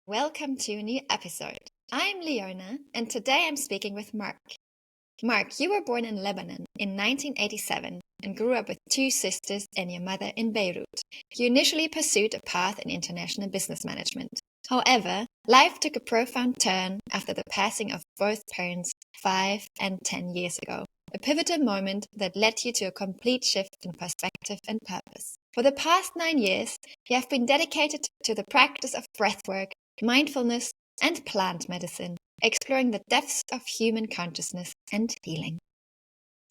Welcome to a new episode. I'm Leona, and today I'm speaking with Marc. Marc, you were born in Lebanon in 1987 and grew up with two sisters and your mother in Beirut. You initially pursued a path in international business management. However, life took a profound turn after the passing of both parents 5 and 10 years ago. A pivotal moment that led you to a complete shift in perspective and purpose. For the past 9 years, you have been dedicated to the practice of breathwork, mindfulness, and plant medicine, exploring the depths of human consciousness and healing.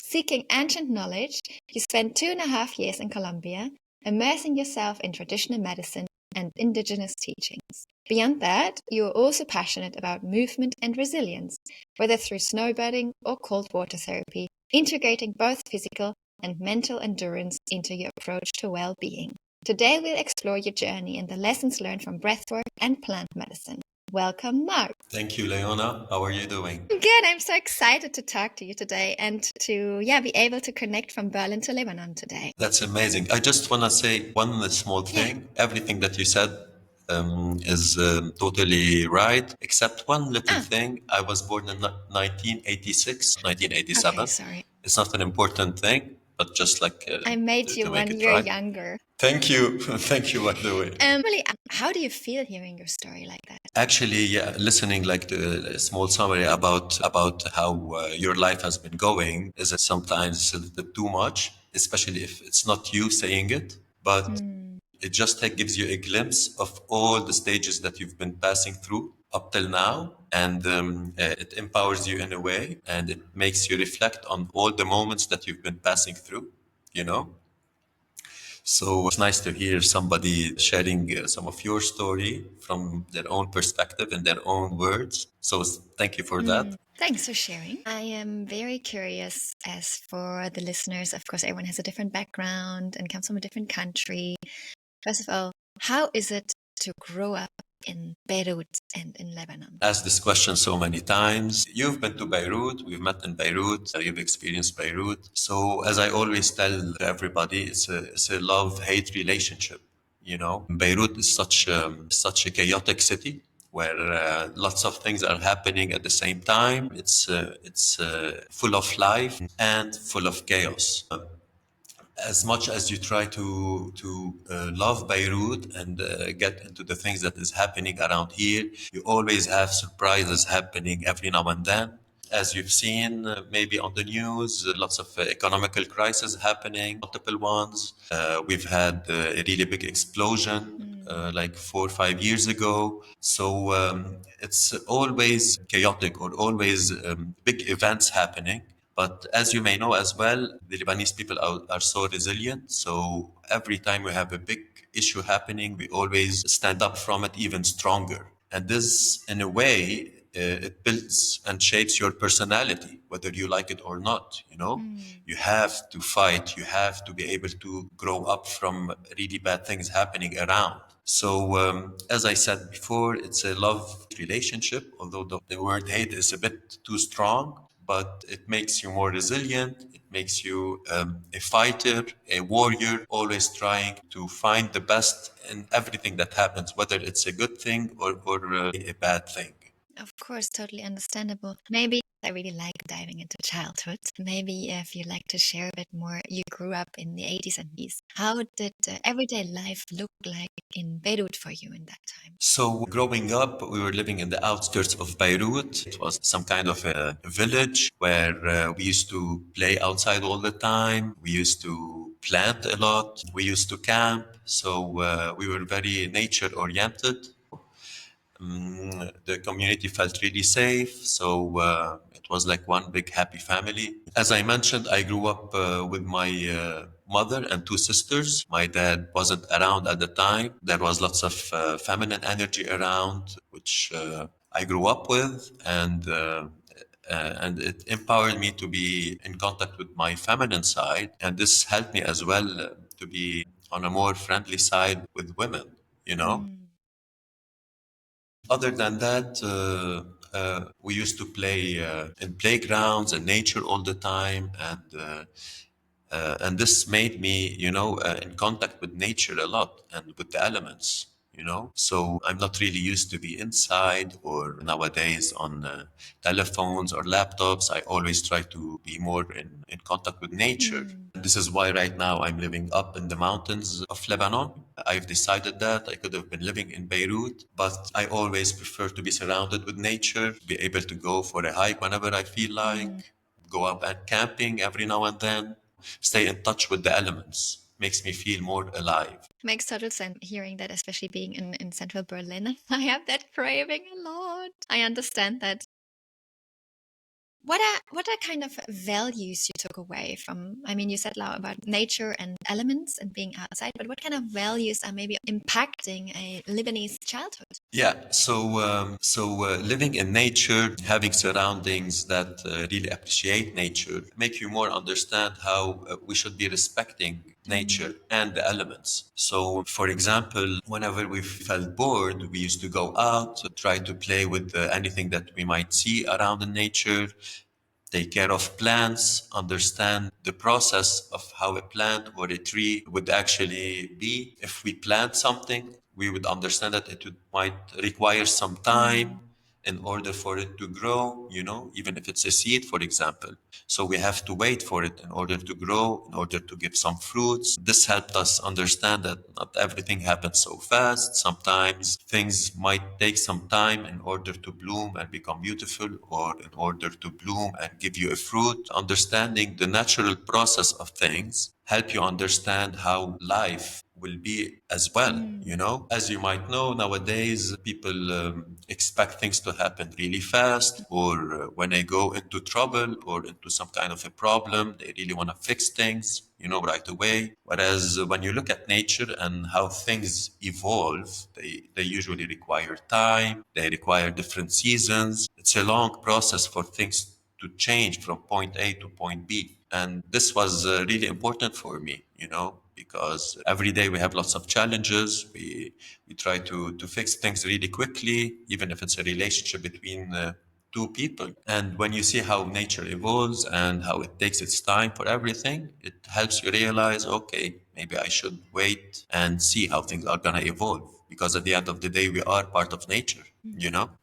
Seeking ancient knowledge, you spent 2.5 years in Colombia, immersing yourself in traditional medicine and indigenous teachings. Beyond that, you are also passionate about movement and resilience, whether through snowboarding or cold water therapy, integrating both physical and mental endurance into your approach to well-being. Today we'll explore your journey and the lessons learned from breathwork and plant medicine. Welcome, Marc. Thank you, Leona. How are you doing? I'm good. I'm so excited to talk to you today and to be able to connect from Berlin to Lebanon today. That's amazing. I just want to say one small thing. Everything that you said is totally right, except one little thing. I was born in 1986, 1987. Okay, sorry. It's not an important thing, but just like I made to you make 1 it year right. younger. Thank you. Thank you, by the way. Really, how do you feel hearing your story like that? Actually, yeah, listening like the small summary about how your life has been going is sometimes a little too much, especially if it's not you saying it, but it just gives you a glimpse of all the stages that you've been passing through up till now, and it empowers you in a way, and it makes you reflect on all the moments that you've been passing through, you know. So it's nice to hear somebody sharing some of your story from their own perspective and their own words. So thank you for that. Thanks for sharing. I am very curious as for the listeners. Of course, everyone has a different background and comes from a different country. First of all, how is it to grow up in Beirut and in Lebanon? Asked this question so many times. You've been to Beirut, we've met in Beirut, you've experienced Beirut. So as I always tell everybody, it's a love-hate relationship. You know, Beirut is such a chaotic city where lots of things are happening at the same time. It's full of life and full of chaos. As much as you try to love Beirut and get into the things that is happening around here, you always have surprises happening every now and then. As you've seen, maybe on the news, lots of economical crisis happening, multiple ones. We've had a really big explosion like 4 or 5 years ago. So it's always chaotic or always big events happening. But as you may know as well, the Lebanese people are so resilient. So every time we have a big issue happening, we always stand up from it even stronger. And this, in a way, it builds and shapes your personality, whether you like it or not. You know, you have to fight. You have to be able to grow up from really bad things happening around. So, as I said before, it's a love relationship, although the word hate is a bit too strong, but it makes you more resilient. It makes you a fighter, a warrior, always trying to find the best in everything that happens, whether it's a good thing or a bad thing. Of course, totally understandable. Maybe I really like diving into childhood. Maybe if you'd like to share a bit more, you grew up in the 80s and 90s. How did everyday life look like in Beirut for you in that time? So, growing up, we were living in the outskirts of Beirut. It was some kind of a village where we used to play outside all the time. We used to plant a lot. We used to camp. So, we were very nature oriented. The community felt really safe, so it was like one big happy family. As I mentioned, I grew up with my mother and two sisters. My dad wasn't around at the time. There was lots of feminine energy around, which I grew up with, and it empowered me to be in contact with my feminine side, and this helped me as well to be on a more friendly side with women. You know. Other than that, we used to play in playgrounds and nature all the time, and this made me, in contact with nature a lot and with the elements. So I'm not really used to be inside or nowadays on telephones or laptops. I always try to be more in contact with nature. This is why right now I'm living up in the mountains of Lebanon. I've decided that I could have been living in Beirut, but I always prefer to be surrounded with nature, be able to go for a hike whenever I feel like, go out and camping every now and then, stay in touch with the elements. Makes me feel more alive. Makes total sense hearing that, especially being in central Berlin. I have that craving a lot. I understand that. What are kind of values you took away from? I mean, you said a lot about nature and elements and being outside, but what kind of values are maybe impacting a Lebanese childhood? Yeah, so living in nature, having surroundings that really appreciate nature, make you more understand how we should be respecting nature and the elements. So, for example, whenever we felt bored, we used to go out, try to play with anything that we might see around in nature, take care of plants, understand the process of how a plant or a tree would actually be. If we plant something, we would understand that might require some time in order for it to grow, even if it's a seed, for example. So we have to wait for it in order to grow, in order to give some fruits. This helped us understand that not everything happens so fast. Sometimes things might take some time in order to bloom and become beautiful, or in order to bloom and give you a fruit. Understanding the natural process of things help you understand how life will be as well. As you might know, nowadays people expect things to happen really fast, or when they go into trouble or into some kind of a problem, they really want to fix things, right away. Whereas when you look at nature and how things evolve, they usually require time, they require different seasons. It's a long process for things to change from point A to point B. And this was really important for me, because every day we have lots of challenges. We try to fix things really quickly, even if it's a relationship between two people. And when you see how nature evolves and how it takes its time for everything, it helps you realize, okay, maybe I should wait and see how things are going to evolve. Because at the end of the day, we are part of nature.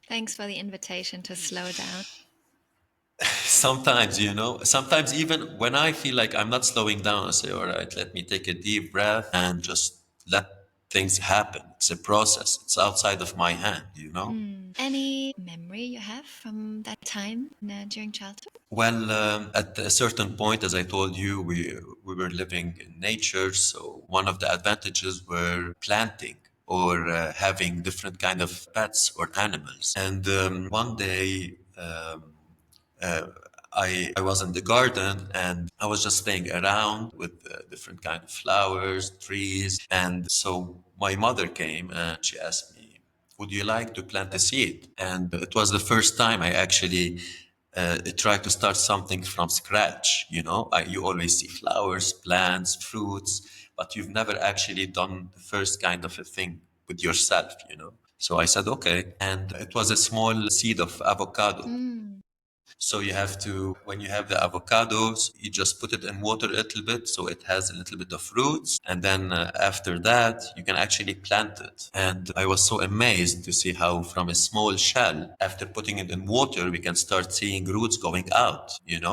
Thanks for the invitation to slow down. Sometimes even when I feel like I'm not slowing down, I say, all right, let me take a deep breath and just let things happen. It's a process, it's outside of my hand. Any memory you have from that time during childhood? Well, at a certain point, as I told you, we were living in nature. So one of the advantages were planting or having different kind of pets or animals. And one day, I was in the garden and I was just playing around with different kind of flowers, trees. And so my mother came and she asked me, would you like to plant a seed? And it was the first time I actually tried to start something from scratch. You always see flowers, plants, fruits, but you've never actually done the first kind of a thing with yourself. So I said, okay. And it was a small seed of avocado. So you have to, when you have the avocados, you just put it in water a little bit so it has a little bit of roots. And then after that, you can actually plant it. And I was so amazed to see how from a small shell, after putting it in water, we can start seeing roots going out.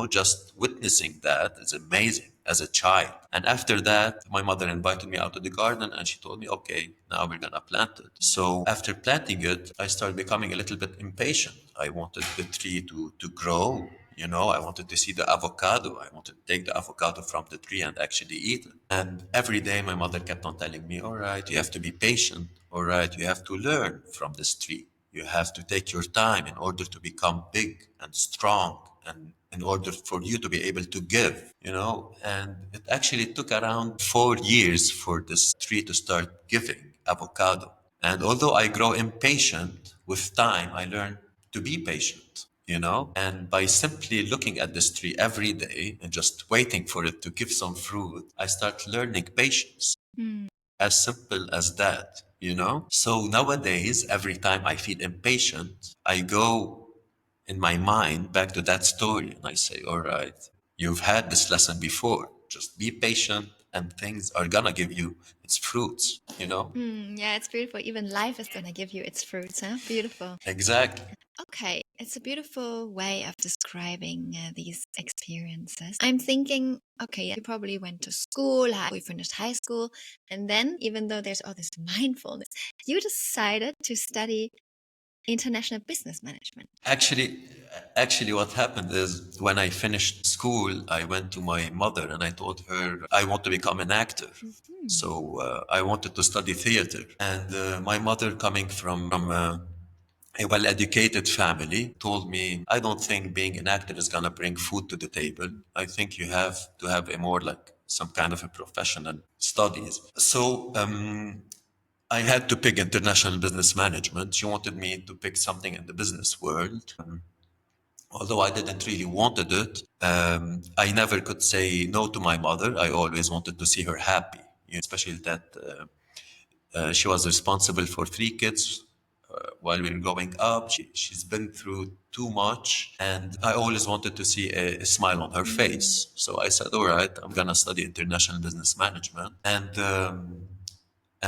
Just witnessing that is amazing as a child. And after that, my mother invited me out to the garden and she told me, okay, now we're gonna plant it. So after planting it, I started becoming a little bit impatient. I wanted the tree to grow. I wanted to see the avocado. I wanted to take the avocado from the tree and actually eat it. And every day my mother kept on telling me, all right, you have to be patient. All right, you have to learn from this tree. You have to take your time in order to become big and strong and in order for you to be able to give. And it actually took around 4 years for this tree to start giving avocado. And although I grow impatient with time, I learned to be patient. And by simply looking at this tree every day and just waiting for it to give some fruit, I start learning patience. As simple as that. So nowadays, every time I feel impatient, I go in my mind back to that story and I say, all right, you've had this lesson before. Just be patient and things are gonna give you its fruits, Yeah, it's beautiful. Even life is gonna give you its fruits, huh? Beautiful. Exactly. Okay, it's a beautiful way of describing these experiences. I'm thinking, okay, you probably went to school, you finished high school, and then even though there's all this mindfulness, you decided to study international business management. Actually, what happened is when I finished school, I went to my mother and I told her I want to become an actor. So I wanted to study theater. And my mother, coming from a well-educated family, told me, I don't think being an actor is gonna bring food to the table. I think you have to have a more like some kind of a professional studies. So I had to pick international business management. She wanted me to pick something in the business world. Although I didn't really wanted it, I never could say no to my mother. I always wanted to see her happy, especially that she was responsible for three kids while we were growing up. She's been through too much, and I always wanted to see a smile on her face. So I said, all right, I'm going to study international business management.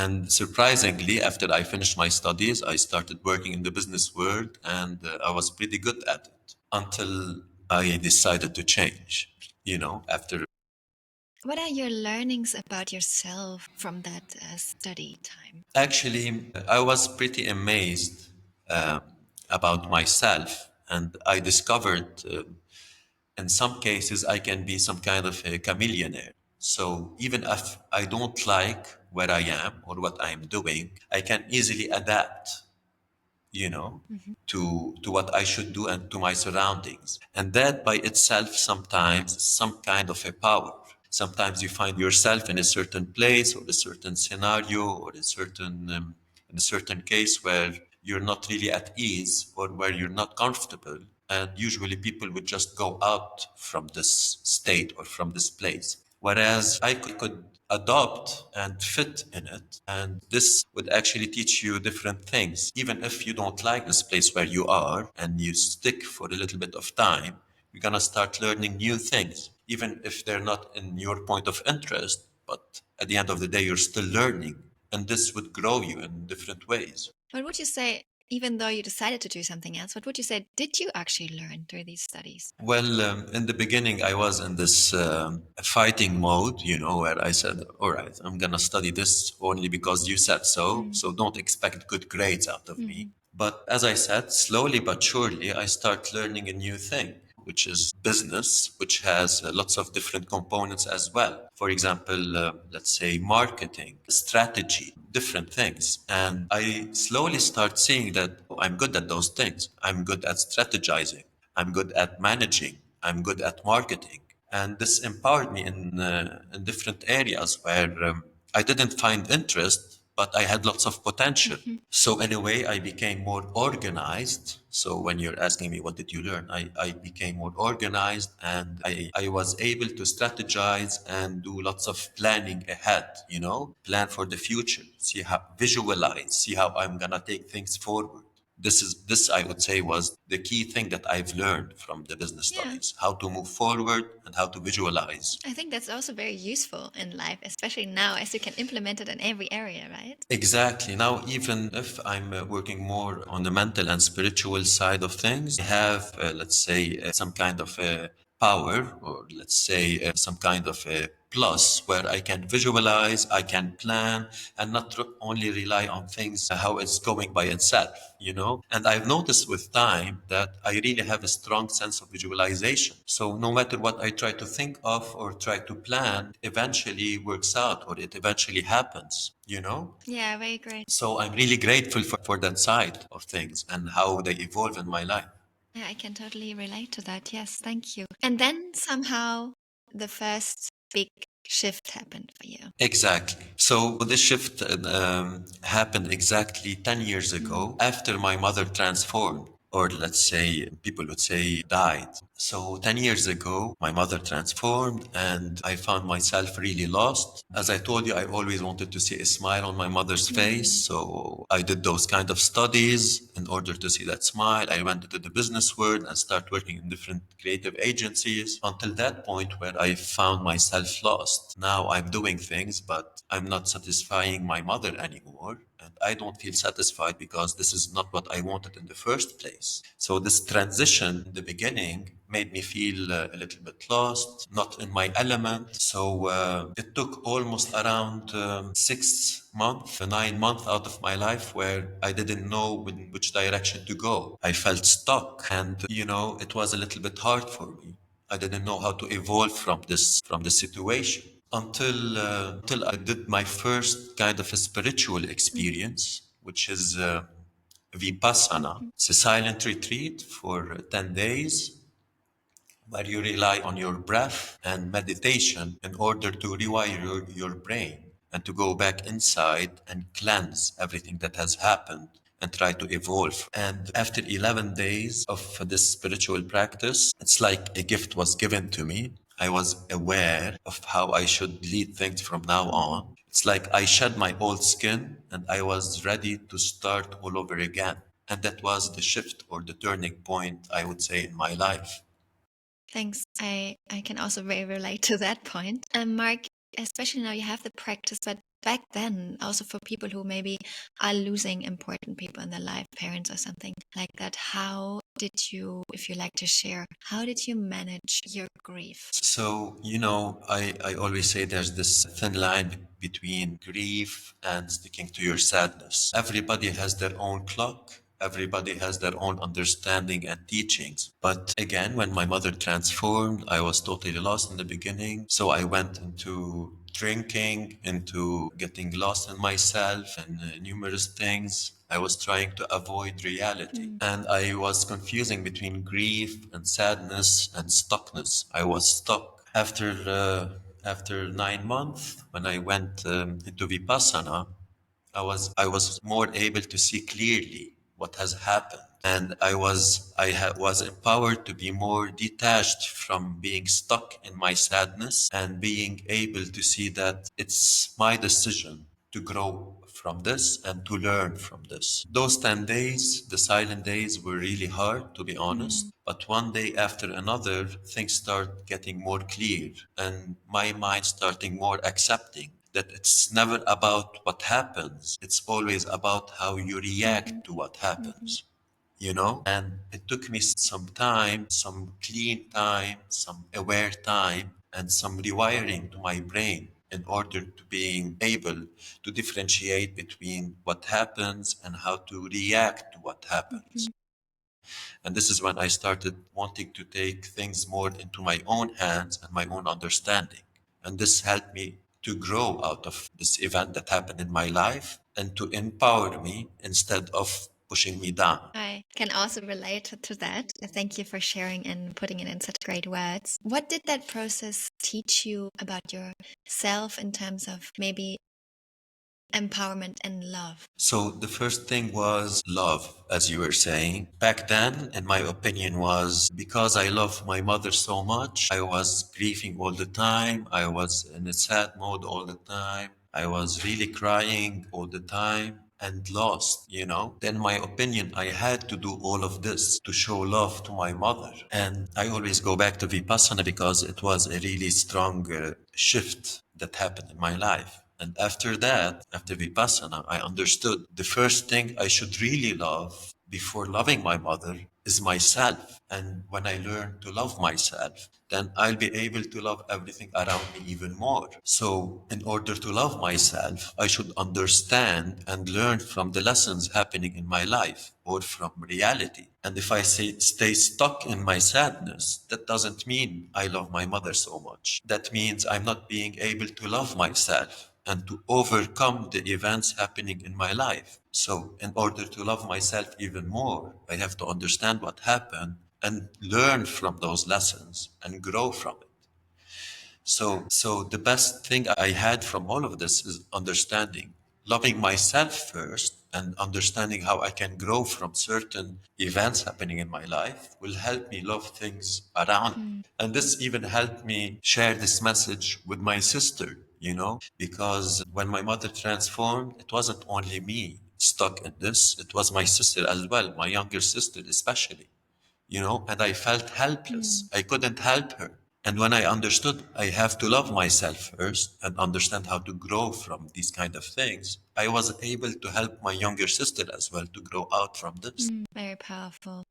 And surprisingly, after I finished my studies, I started working in the business world, and I was pretty good at it until I decided to change, after. What are your learnings about yourself from that study time? Actually, I was pretty amazed about myself, and I discovered in some cases I can be some kind of a chameleonaire. So even if I don't like where I am or what I'm doing, I can easily adapt, to what I should do and to my surroundings. And that by itself sometimes is some kind of a power. Sometimes you find yourself in a certain place or a certain scenario or in a certain case where you're not really at ease or where you're not comfortable. And usually people would just go out from this state or from this place. Whereas I could adopt and fit in it. And this would actually teach you different things. Even if you don't like this place where you are and you stick for a little bit of time, you're going to start learning new things, even if they're not in your point of interest. But at the end of the day, you're still learning. And this would grow you in different ways. What would you say, even though you decided to do something else, what would you say did you actually learn through these studies? Well, in the beginning, I was in this fighting mode, where I said, all right, I'm going to study this only because you said so. So don't expect good grades out of me. But as I said, slowly but surely, I start learning a new thing, which is business, which has lots of different components as well. For example, let's say marketing, strategy, different things. And I slowly start seeing that I'm good at those things. I'm good at strategizing. I'm good at managing. I'm good at marketing. And this empowered me in different areas where I didn't find interest, but I had lots of potential. So in a way, I became more organized. So when you're asking me what did you learn, I became more organized, and I was able to strategize and do lots of planning ahead, plan for the future, visualize, see how I'm gonna take things forward. This I would say was the key thing that I've learned from the business studies, how to move forward and how to visualize. I think that's also very useful in life, especially now as you can implement it in every area, right? Exactly. Now, even if I'm working more on the mental and spiritual side of things, I have, let's say, some kind of power, or let's say some kind of a plus where I can visualize, I can plan, and not only rely on things how it's going by itself, And I've noticed with time that I really have a strong sense of visualization. So no matter what I try to think of or try to plan, eventually works out or it eventually happens. Yeah, very great. So I'm really grateful for that side of things and how they evolve in my life. Yeah, I can totally relate to that. Yes, thank you. And then somehow the first big shift happened for you. Exactly. So this shift happened exactly 10 years ago after my mother transformed. or let's say people would say died. So 10 years ago, my mother transformed and I found myself really lost. As I told you, I always wanted to see a smile on my mother's face. So I did those kind of studies in order to see that smile. I went into the business world and started working in different creative agencies until that point where I found myself lost. Now I'm doing things, but I'm not satisfying my mother anymore. And I don't feel satisfied because this is not what I wanted in the first place. So this transition in the beginning made me feel a little bit lost, not in my element. So it took almost around 6 months, 9 months out of my life where I didn't know in which direction to go. I felt stuck, and it was a little bit hard for me. I didn't know how to evolve from the situation until I did my first kind of a spiritual experience, which is Vipassana. It's a silent retreat for 10 days where you rely on your breath and meditation in order to rewire your brain and to go back inside and cleanse everything that has happened and try to evolve. And after 11 days of this spiritual practice, it's like a gift was given to me. I was aware of how I should lead things from now on. It's like I shed my old skin and I was ready to start all over again. And that was the shift or the turning point, I would say, in my life. Thanks. I can also very relate to that point. Mark, especially now you have the practice, but back then, also for people who maybe are losing important people in their life, parents or something like that, how did you, if you like to share, how did you manage your grief? So, I always say there's this thin line between grief and sticking to your sadness. Everybody has their own clock. Everybody has their own understanding and teachings. But again, when my mother transformed, I was totally lost in the beginning. So I went into drinking, into getting lost in myself and numerous things. I was trying to avoid reality. And I was confusing between grief and sadness and stuckness. I was stuck. After 9 months, when I went into Vipassana, I was more able to see clearly what has happened, and I was empowered to be more detached from being stuck in my sadness and being able to see that it's my decision to grow from this and to learn from this. Those 10 days, the silent days, were really hard, to be honest. But one day after another, things start getting more clear and my mind starting more accepting that it's never about what happens, it's always about how you react to what happens. And it took me some time, some clean time, some aware time, and some rewiring to my brain in order to being able to differentiate between what happens and how to react to what happens. And this is when I started wanting to take things more into my own hands and my own understanding. And this helped me to grow out of this event that happened in my life and to empower me instead of pushing me down. I can also relate to that. Thank you for sharing and putting it in such great words. What did that process teach you about yourself in terms of maybe empowerment and love? So the first thing was love, as you were saying. Back then, in my opinion, was because I love my mother so much, I was grieving all the time. I was in a sad mode all the time. I was really crying all the time and lost. Then my opinion, I had to do all of this to show love to my mother. And I always go back to Vipassana because it was a really strong shift that happened in my life. And after that, after Vipassana, I understood the first thing I should really love before loving my mother is myself. And when I learn to love myself, then I'll be able to love everything around me even more. So, in order to love myself, I should understand and learn from the lessons happening in my life or from reality. And if I stay stuck in my sadness, that doesn't mean I love my mother so much. That means I'm not being able to love myself and to overcome the events happening in my life. So, in order to love myself even more, I have to understand what happened and learn from those lessons and grow from it. So the best thing I had from all of this is understanding, loving myself first, and understanding how I can grow from certain events happening in my life will help me love things around. And this even helped me share this message with my sister, because when my mother transformed, it wasn't only me stuck in this, it was my sister as well, my younger sister especially, and I felt helpless. I couldn't help her. And when I understood I have to love myself first and understand how to grow from these kind of things, I was able to help my younger sister as well to grow out from this. Very powerful.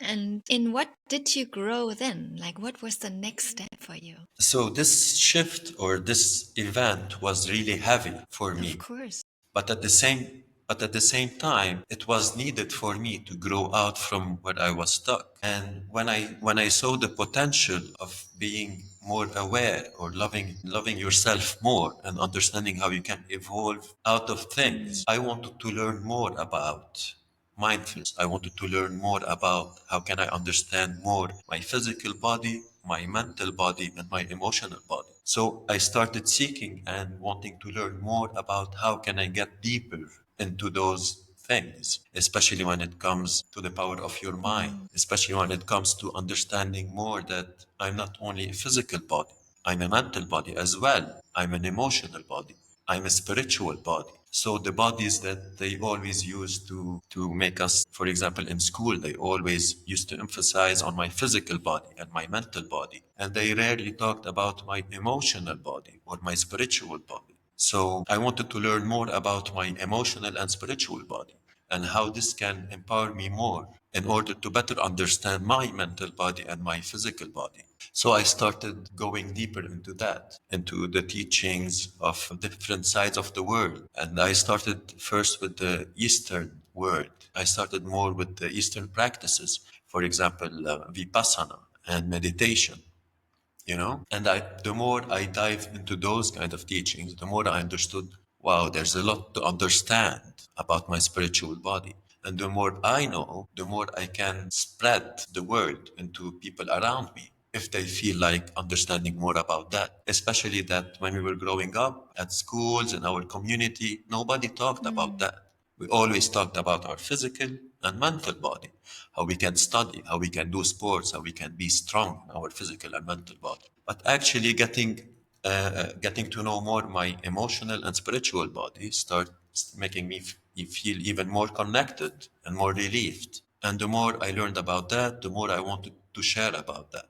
And in what did you grow then? Like, what was the next step for you? So this shift or this event was really heavy for Of me. course. But at the same time, it was needed for me to grow out from where I was stuck. And when I saw the potential of being more aware or loving yourself more and understanding how you can evolve out of things, I wanted to learn more about mindfulness. I wanted to learn more about how can I understand more my physical body, my mental body, and my emotional body. So I started seeking and wanting to learn more about how can I get deeper into those things, especially when it comes to the power of your mind, especially when it comes to understanding more that I'm not only a physical body, I'm a mental body as well. I'm an emotional body. I'm a spiritual body. So the bodies that they always used to make us, for example, in school, they always used to emphasize on my physical body and my mental body. And they rarely talked about my emotional body or my spiritual body. So I wanted to learn more about my emotional and spiritual body and how this can empower me more in order to better understand my mental body and my physical body. So I started going deeper into that, into the teachings of different sides of the world. And I started first with the Eastern world. I started more with the Eastern practices, for example, Vipassana and meditation. And the more I dive into those kind of teachings, the more I understood, wow, there's a lot to understand about my spiritual body. And the more I know, the more I can spread the word into people around me if they feel like understanding more about that. Especially that when we were growing up at schools in our community, nobody talked about that. We always talked about our physical and mental body, how we can study, how we can do sports, how we can be strong in our physical and mental body. But actually, getting to know more my emotional and spiritual body starts making me feel even more connected and more relieved. And the more I learned about that, the more I wanted to share about that.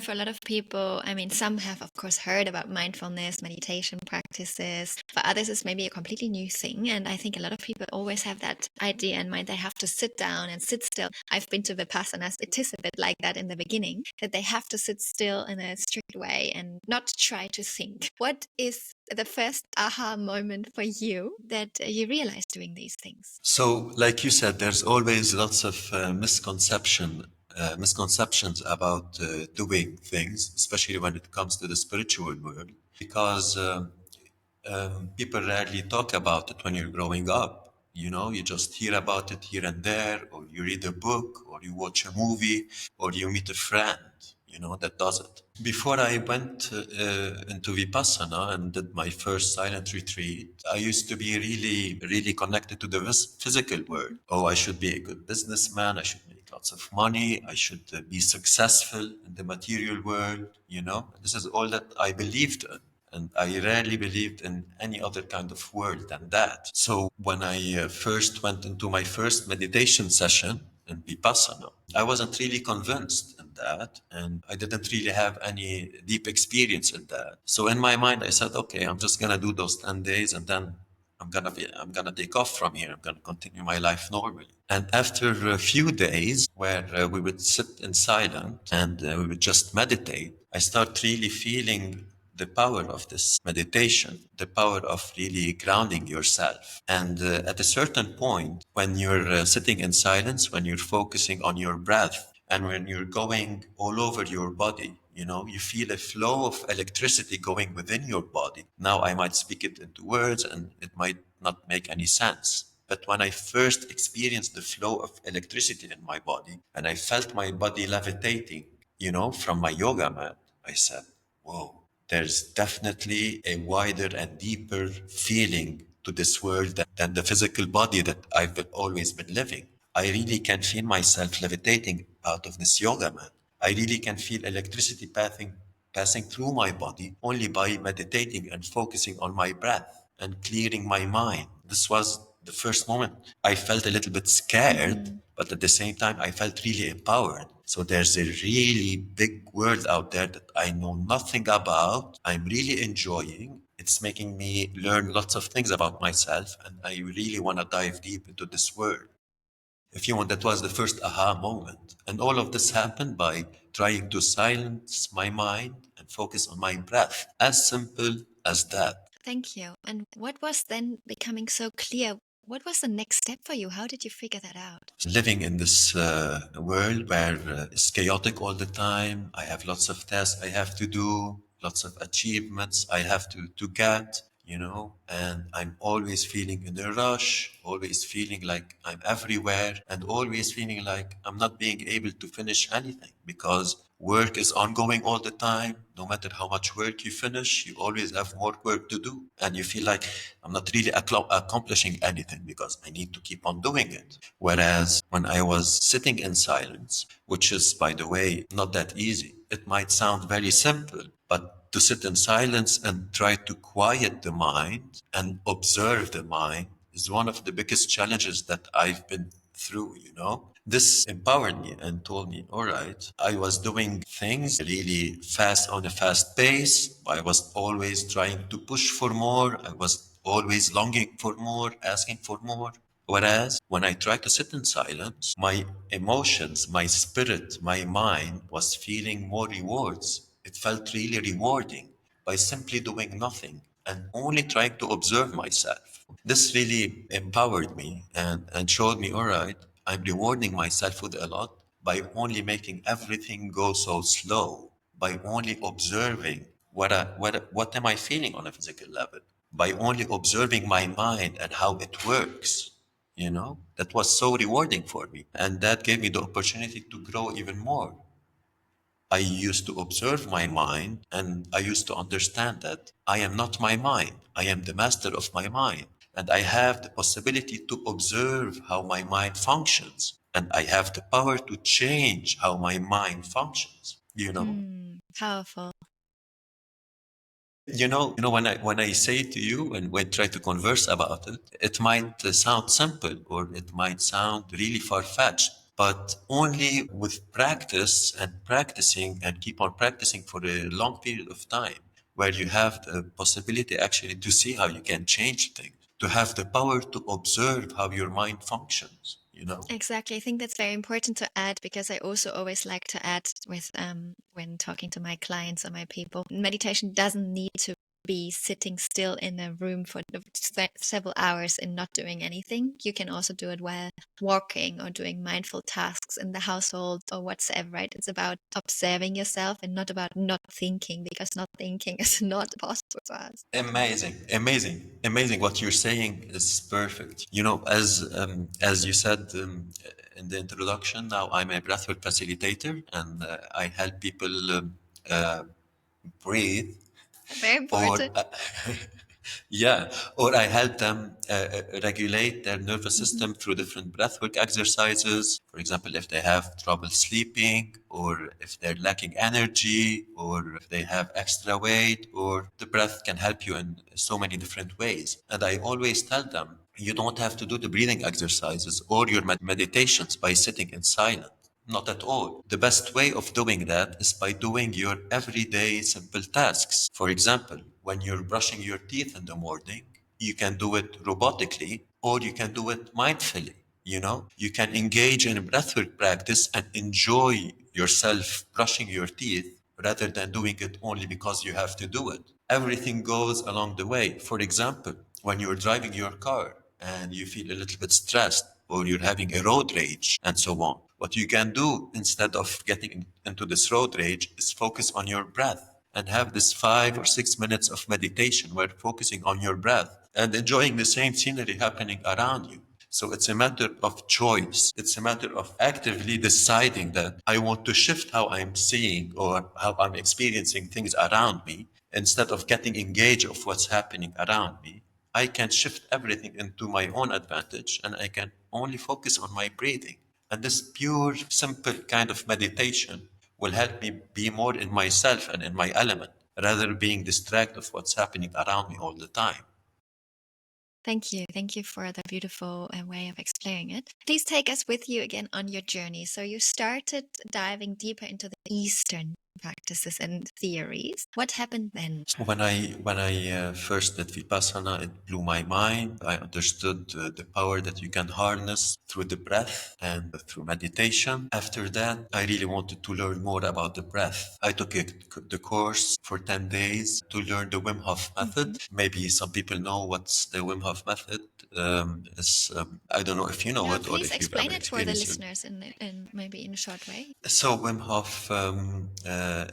For a lot of people, I mean, some have, of course, heard about mindfulness, meditation practices. For others, it's maybe a completely new thing. And I think a lot of people always have that idea in mind. They have to sit down and sit still. I've been to Vipassanas. It is a bit like that in the beginning, that they have to sit still in a strict way and not try to think. What is the first aha moment for you that you realized doing these things? So, like you said, there's always lots of misconceptions about doing things, especially when it comes to the spiritual world, because people rarely talk about it when you're growing up. You just hear about it here and there, or you read a book, or you watch a movie, or you meet a friend, that does it. Before I went into Vipassana and did my first silent retreat, I used to be really, really connected to the physical world. Oh, I should be a good businessman. I should make lots of money. I should be successful in the material world. This is all that I believed in. And I rarely believed in any other kind of world than that. So when I first went into my first meditation session in Vipassana, I wasn't really convinced in that. And I didn't really have any deep experience in that. So in my mind, I said, okay, I'm just going to do those 10 days and then I'm gonna take off from here. I'm gonna continue my life normally. And after a few days where we would sit in silence and we would just meditate, I start really feeling the power of this meditation, the power of really grounding yourself. And at a certain point, when you're sitting in silence, when you're focusing on your breath, and when you're going all over your body, you feel a flow of electricity going within your body. Now, I might speak it into words and it might not make any sense. But when I first experienced the flow of electricity in my body and I felt my body levitating, from my yoga mat, I said, whoa, there's definitely a wider and deeper feeling to this world than the physical body that I've always been living. I really can feel myself levitating out of this yoga mat. I really can feel electricity passing through my body only by meditating and focusing on my breath and clearing my mind. This was the first moment I felt a little bit scared, but at the same time, I felt really empowered. So there's a really big world out there that I know nothing about. I'm really enjoying. It's making me learn lots of things about myself, and I really want to dive deep into this world. If you want, that was the first aha moment. And all of this happened by trying to silence my mind and focus on my breath. As simple as that. Thank you. And what was then becoming so clear? What was the next step for you? How did you figure that out? Living in this world where it's chaotic all the time, I have lots of tasks I have to do, lots of achievements I have to get, and I'm always feeling in a rush, always feeling like I'm everywhere, and always feeling like I'm not being able to finish anything because work is ongoing all the time. No matter how much work you finish, you always have more work to do. And you feel like I'm not really accomplishing anything because I need to keep on doing it. Whereas when I was sitting in silence, which is, by the way, not that easy, it might sound very simple, but to sit in silence and try to quiet the mind and observe the mind is one of the biggest challenges that I've been through. This empowered me and told me, all right, I was doing things really fast on a fast pace. I was always trying to push for more. I was always longing for more, asking for more. Whereas when I tried to sit in silence, my emotions, my spirit, my mind was feeling more rewards. It felt really rewarding by simply doing nothing and only trying to observe myself. This really empowered me and showed me, all right, I'm rewarding myself with a lot by only making everything go so slow, by only observing what am I feeling on a physical level, by only observing my mind and how it works. That was so rewarding for me. And that gave me the opportunity to grow even more. I used to observe my mind and I used to understand that I am not my mind. I am the master of my mind. And I have the possibility to observe how my mind functions. And I have the power to change how my mind functions. Powerful. When I say to you and when try to converse about it, it might sound simple or it might sound really far-fetched, but only with practice and practicing and keep on practicing for a long period of time, where you have the possibility actually to see how you can change things, to have the power to observe how your mind functions. Exactly. I think that's very important to add because I also always like to add with when talking to my clients or my people, meditation doesn't need to be sitting still in a room for several hours and not doing anything. You can also do it while walking or doing mindful tasks in the household or whatsoever, right? It's about observing yourself and not about not thinking, because not thinking is not possible for us. Amazing, amazing, amazing. What you're saying is perfect. As you said in the introduction, now I'm a breathwork facilitator, and I help people uh, breathe, Very or important. yeah, or I help them regulate their nervous Mhm. system through different breathwork exercises. For example, if they have trouble sleeping, or if they're lacking energy, or if they have extra weight, or the breath can help you in so many different ways. And I always tell them, you don't have to do the breathing exercises or your meditations by sitting in silence. Not at all. The best way of doing that is by doing your everyday simple tasks. For example, when you're brushing your teeth in the morning, you can do it robotically or you can do it mindfully. You can engage in breathwork practice and enjoy yourself brushing your teeth rather than doing it only because you have to do it. Everything goes along the way. For example, when you're driving your car and you feel a little bit stressed or you're having a road rage and so on, what you can do instead of getting into this road rage is focus on your breath and have this 5 or 6 minutes of meditation where focusing on your breath and enjoying the same scenery happening around you. So it's a matter of choice. It's a matter of actively deciding that I want to shift how I'm seeing or how I'm experiencing things around me instead of getting engaged of what's happening around me. I can shift everything into my own advantage and I can only focus on my breathing. And this pure, simple kind of meditation will help me be more in myself and in my element rather than being distracted of what's happening around me all the time. Thank you. Thank you for the beautiful way of explaining it. Please take us with you again on your journey. So you started diving deeper into the Eastern practices and theories. What happened then? So when I first did Vipassana, it blew my mind. I understood the power that you can harness through the breath and through meditation. After that, I really wanted to learn more about the breath. I took the course for 10 days to learn the Wim Hof method. Mhm. Maybe some people know what's the Wim Hof method. I don't know if you know Yeah, it or please if you've explain ever it for the experienced it. listeners in maybe in a short way. So Wim Hof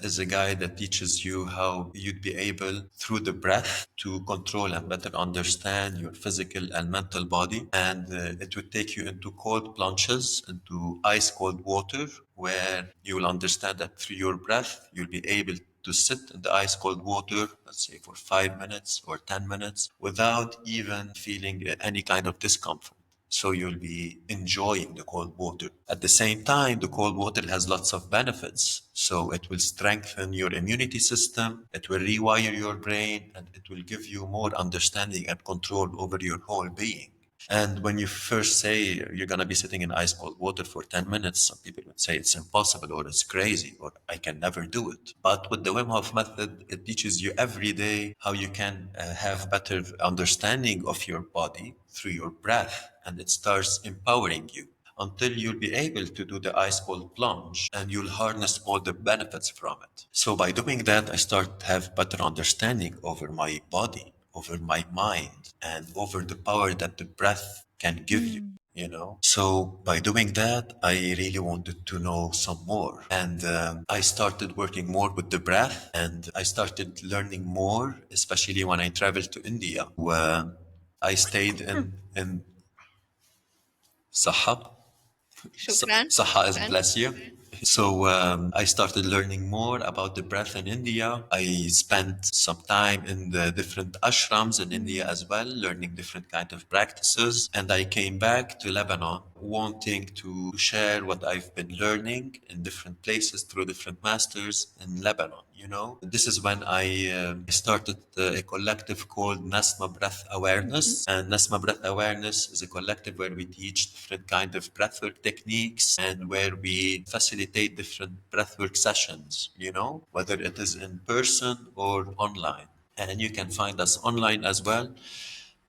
is a guy that teaches you how you'd be able, through the breath, to control and better understand your physical and mental body. And it would take you into cold plunges, into ice cold water, where you will understand that through your breath, you'll be able to sit in the ice cold water, let's say for 5 minutes or 10 minutes, without even feeling any kind of discomfort. So you'll be enjoying the cold water. At the same time, the cold water has lots of benefits. So it will strengthen your immunity system, it will rewire your brain, and it will give you more understanding and control over your whole being. And when you first say you're going to be sitting in ice cold water for 10 minutes, some people would say it's impossible or it's crazy or I can never do it. But with the Wim Hof method, it teaches you every day how you can have better understanding of your body through your breath, and it starts empowering you until you'll be able to do the ice cold plunge and you'll harness all the benefits from it. So by doing that, I start to have better understanding over my body, over my mind, and over the power that the breath can give you. Mm. So by doing that, I really wanted to know some more. And I started working more with the breath and I started learning more, especially when I traveled to India, where I stayed in Saha. Shukran. Saha is Shukran. bless you. So I started learning more about the breath in India. I spent some time in the different ashrams in India Mm. as well, learning different kind of practices. And I came back to Lebanon wanting to share what I've been learning in different places through different masters in Lebanon. This is when I started a collective called Nasma Breath Mhm. Awareness. And Nasma Breath Awareness is a collective where we teach different kind of breathwork techniques and where we facilitate different breathwork sessions, whether it is in person or online. And you can find us online as well.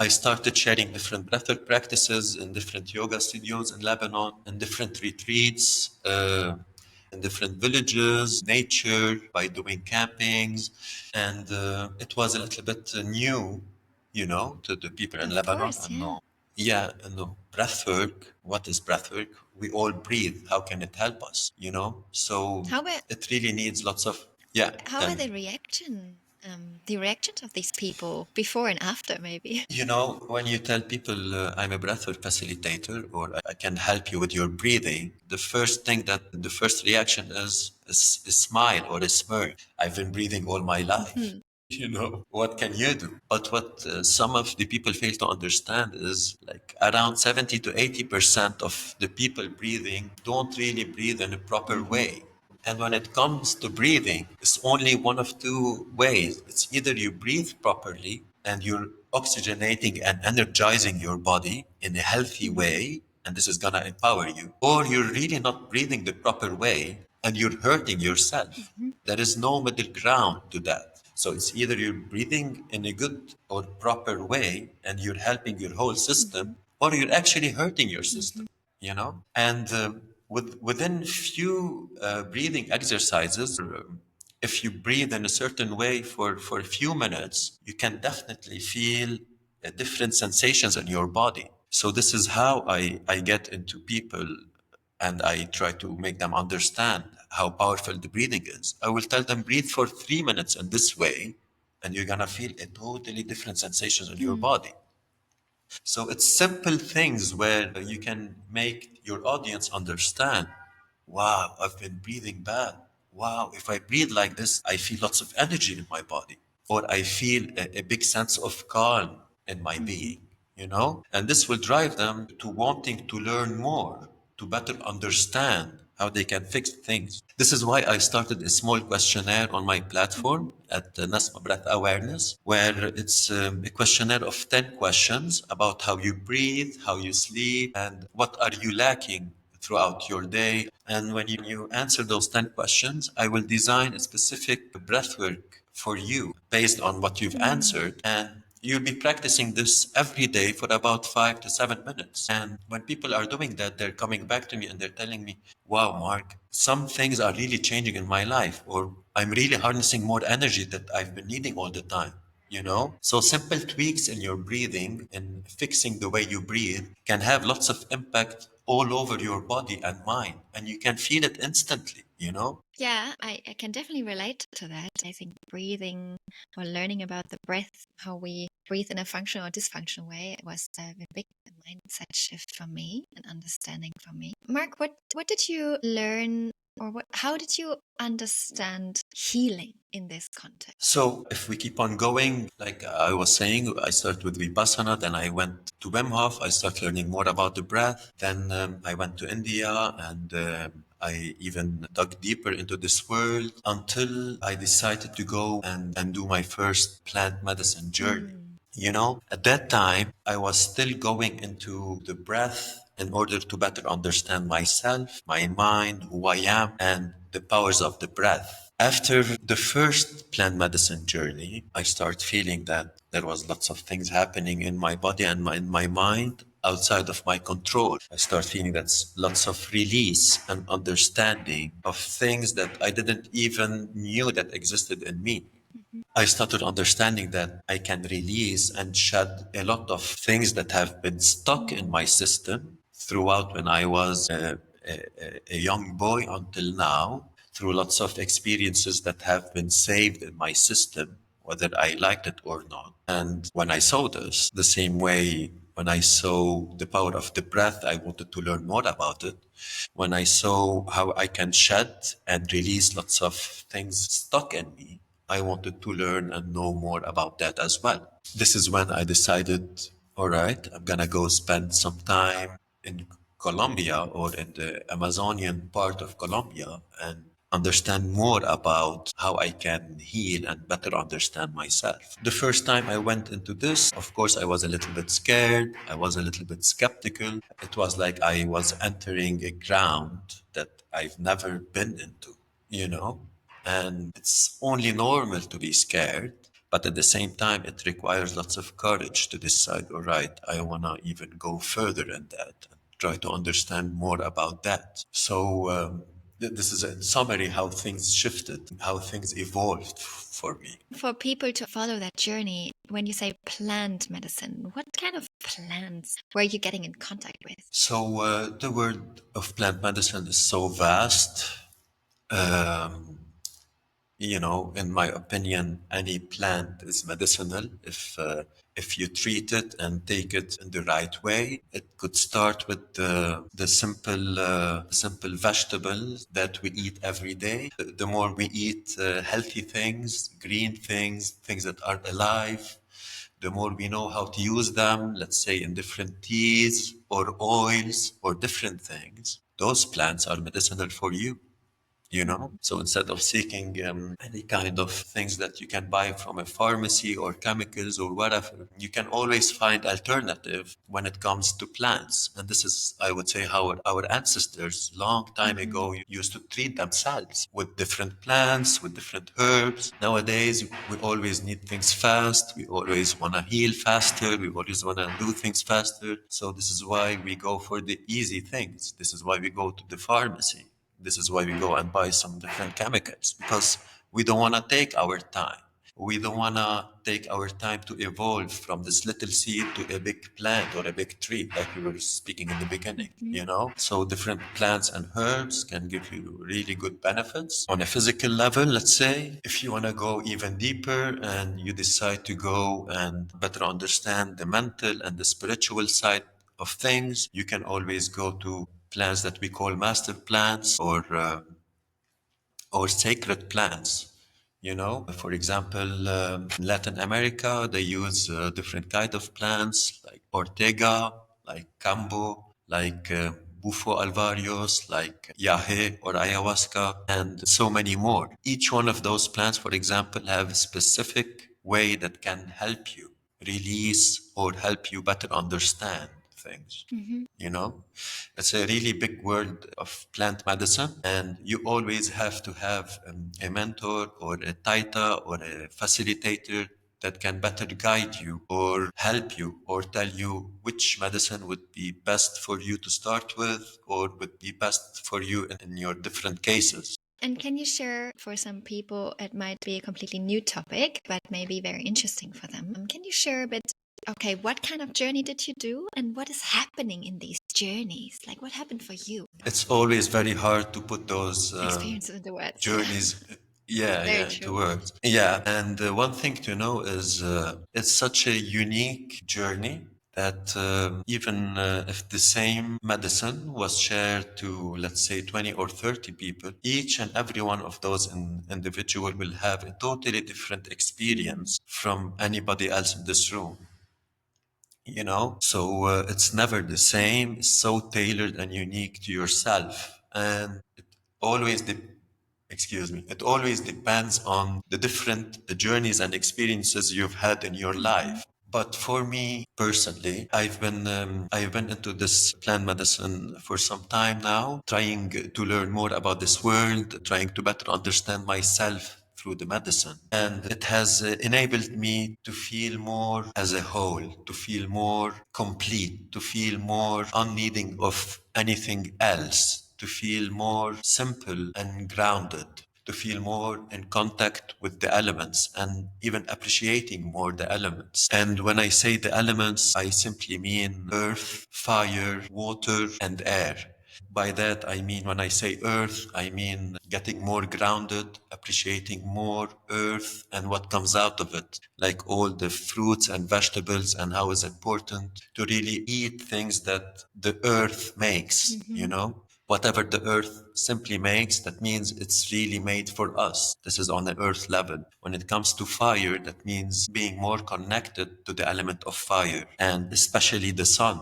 I started sharing different breathwork practices in different yoga studios in Lebanon, in different retreats, in different villages, nature, by doing campings. And it was a little bit new, to the people in Of Lebanon. course, And yeah. no, yeah, and no, breathwork. What is breathwork? We all breathe. How can it help us? So How were it really needs lots of, yeah, how tell were me. the reactions of these people before and after maybe? When you tell people I'm a breathwork facilitator or I can help you with your breathing, the first reaction is a smile or a smirk. I've been breathing all my life. Mhm. What can you do? But what some of the people fail to understand is like around 70 to 80% of the people breathing don't really breathe in a proper Mhm. way. And when it comes to breathing, it's only one of two ways. It's either you breathe properly and you're oxygenating and energizing your body in a healthy Mhm. way, and this is going to empower you, or you're really not breathing the proper way and you're hurting yourself. Mhm. There is no middle ground to that. So it's either you're breathing in a good or proper way and you're helping your whole system, Mhm. or you're actually hurting your system, Mhm. And within few breathing exercises, if you breathe in a certain way for a few minutes, you can definitely feel different sensations in your body. So this is how I get into people and I try to make them understand how powerful the breathing is. I will tell them breathe for 3 minutes in this way, and you're gonna feel a totally different sensations in your Mm. body. So it's simple things where you can make your audience understand, wow, I've been breathing bad. Wow, if I breathe like this, I feel lots of energy in my body. Or I feel a big sense of calm. in my Mhm. being, you know? And this will drive them to wanting to learn more, to better understand how they can fix things. This is why I started a small questionnaire on my Mhm. platform at Nasma Breath Awareness, where it's a questionnaire of 10 questions about how you breathe, how you sleep, and what are you lacking throughout your day. And when you answer those 10 questions, I will design a specific breathwork for you based on what you've Mm. answered. And you'll be practicing this every day for about 5 to 7 minutes. And when people are doing that, they're coming back to me and they're telling me, wow, Mark, some things are really changing in my life, or I'm really harnessing more energy that I've been needing all the time. You know, so simple tweaks in your breathing and fixing the way you breathe can have lots of impact all over your body and mind, and you can feel it instantly, you know. Yeah, I can definitely relate to that. I think breathing or learning about the breath, how we breathe in a functional or dysfunctional way, was a big mindset shift for me and understanding for me. Mark, what did you learn, or how did you understand healing in this context? So if we keep on going, like I was saying, I started with Vipassana, then I went to Wim Hof, I started learning more about the breath. Then I went to India and I even dug deeper into this world until I decided to go and do my first plant medicine journey. Mm. You know, at that time, I was still going into the breath in order to better understand myself, my mind, who I am, and the powers of the breath. After the first plant medicine journey, I started feeling that there was lots of things happening in my body and in my mind outside of my control. I start feeling that's lots of release and understanding of things that I didn't even knew that existed in me. Mhm. I started understanding that I can release and shed a lot of things that have been stuck in Mm. my system throughout when I was a young boy until now, through lots of experiences that have been saved in my system, whether I liked it or not. And when I saw this, the same way when I saw the power of the breath, I wanted to learn more about it. When I saw how I can shed and release lots of things stuck in me, I wanted to learn and know more about that as well. This is when I decided, all right, I'm gonna go spend some time in Colombia or in the Amazonian part of Colombia and understand more about how I can heal and better understand myself. The first time I went into this, of course, I was a little bit scared. I was a little bit skeptical. It was like I was entering a ground that I've never been into, you know? And it's only normal to be scared, but at the same time, it requires lots of courage to decide, all right, I want to even go further in that and try to understand more about that. So, this is in summary how things shifted, how things evolved for me. For people to follow that journey, when you say plant medicine, what kind of plants were you getting in contact with? So, the word of plant medicine is so vast. Um, you know, in my opinion, any plant is medicinal if you treat it and take it in the right way. It could start with the simple vegetables that we eat every day. The more we eat healthy things, green things, things that are alive, the more we know how to use them, let's say in different teas or oils or different things, those plants are medicinal for you, you know. So instead of seeking any kind of things that you can buy from a pharmacy or chemicals or whatever, you can always find alternative when it comes to plants. And this is, I would say, how our ancestors long time Mm-hmm. ago used to treat themselves with different plants, with different herbs. Nowadays we always need things fast, we always want to heal faster, we always want to do things faster. So this is why we go for the easy things, this is why we go to the pharmacy, this is why we go and buy some different chemicals, because we don't want to take our time. We don't want to take our time to evolve from this little seed to a big plant or a big tree, like we were speaking in the beginning, Mm-hmm. you know? So different plants and herbs can give you really good benefits on a physical level, let's say. If you want to go even deeper and you decide to go and better understand the mental and the spiritual side of things, you can always go to plants that we call master plants or sacred plants, You know, for example, in Latin America, they use different kind of plants like ortega, like cambo, like bufo alvarius, like yahe or ayahuasca, and so many more. Each one of those plants, for example, have a specific way that can help you release or help you better understand things. Mm-hmm. You know, it's a really big world of plant medicine, and you always have to have a mentor or a taita or a facilitator that can better guide you or help you or tell you which medicine would be best for you to start with or would be best for you in your different cases. And can you share, for some people, it might be a completely new topic, but maybe very interesting for them. Can you share a bit, okay, what kind of journey did you do and what is happening in these journeys? Like, what happened for you? It's always very hard to put those Experiences in the words. journeys, yeah, Very yeah, into true. words. Yeah, and one thing to know is it's such a unique journey that even if the same medicine was shared to, let's say, 20 or 30 people, each and every one of those individual will have a totally different experience from anybody else in this room. You know, so it's never the same. It's so tailored and unique to yourself, and it always excuse me, it always depends on the different journeys and experiences you've had in your Mm-hmm. life. But for me personally, I've been into this plant medicine for some time now, trying to learn more about this world, trying to better understand myself through the medicine. And it has enabled me to feel more as a whole, to feel more complete, to feel more unneeding of anything else, to feel more simple and grounded, to feel more in contact with the elements and even appreciating more the elements. And when I say the elements, I simply mean earth, fire, water, and air. By that, I mean, when I say earth, I mean getting more grounded, appreciating more earth and what comes out of it, like all the fruits and vegetables, and how it's important to really eat things that the earth makes, you Mm-hmm. know? Whatever the earth simply makes, that means it's really made for us. This is on the earth level. When it comes to fire, that means being more connected to the element of fire, and especially the sun.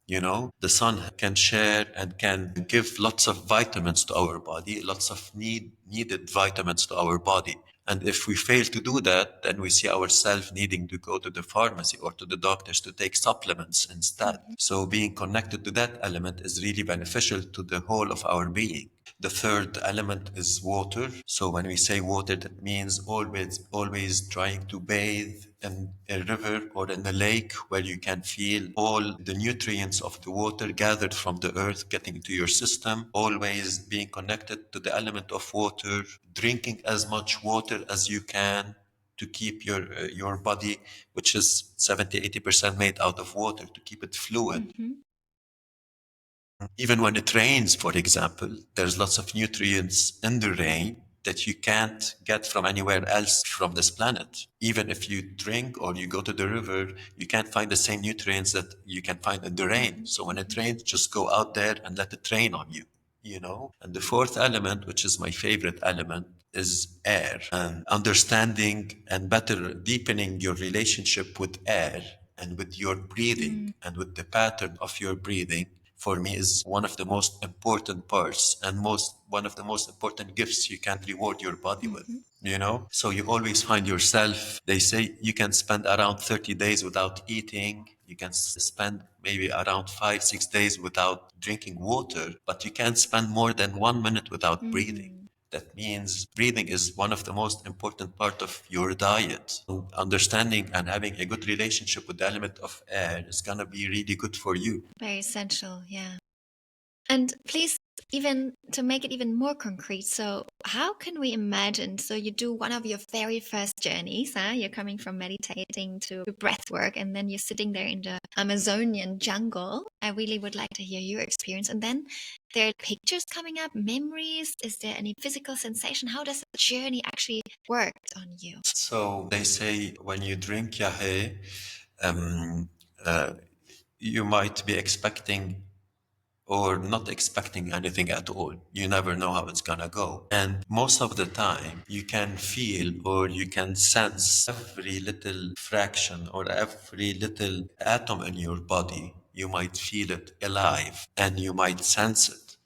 You know, the sun can share and can give lots of vitamins to our body, lots of needed vitamins to our body. And if we fail to do that, then we see ourselves needing to go to the pharmacy or to the doctors to take supplements instead. Mm-hmm. So being connected to that element is really beneficial to the whole of our being. The third element is water. So when we say water, that means always trying to bathe in a river or in a lake where you can feel all the nutrients of the water gathered from the earth getting into your system. Always being connected to the element of water, drinking as much water as you can to keep your body, which is 70-80% made out of water, to keep it fluid. Mm-hmm. Even when it rains, for example, there's lots of nutrients in the rain that you can't get from anywhere else from this planet. Even if you drink or you go to the river, you can't find the same nutrients that you can find in the rain. Mm-hmm. So when it rains, just go out there and let it rain on you, you know? And the fourth element, which is my favorite element, is air. And understanding and better deepening your relationship with air and with your breathing and with the pattern of your breathing, for me, is one of the most important parts and one of the most important gifts you can reward your body with. Mm-hmm. You know, so you always find yourself, they say you can spend around 30 days without eating, you can spend maybe around 5-6 days without drinking water, but you can't spend more than 1 minute without breathing. Mm-hmm. That means breathing is one of the most important part of your diet. Understanding and having a good relationship with the element of air is gonna be really good for you. Very essential, yeah. And please, even to make it even more concrete, so how can we imagine? So you do one of your very first journeys, huh? You're coming from meditating to breath work, and then you're sitting there in the Amazonian jungle. I really would like to hear your experience. And then there are pictures coming up, memories. Is there any physical sensation? How does the journey actually work on you? So they say when you drink yahe, um, uh, you might be expecting or not expecting anything at all. You never know how it's gonna go. And most of the time, you can feel or you can sense every little fraction or every little atom in your body. You might feel it alive and you might sense it.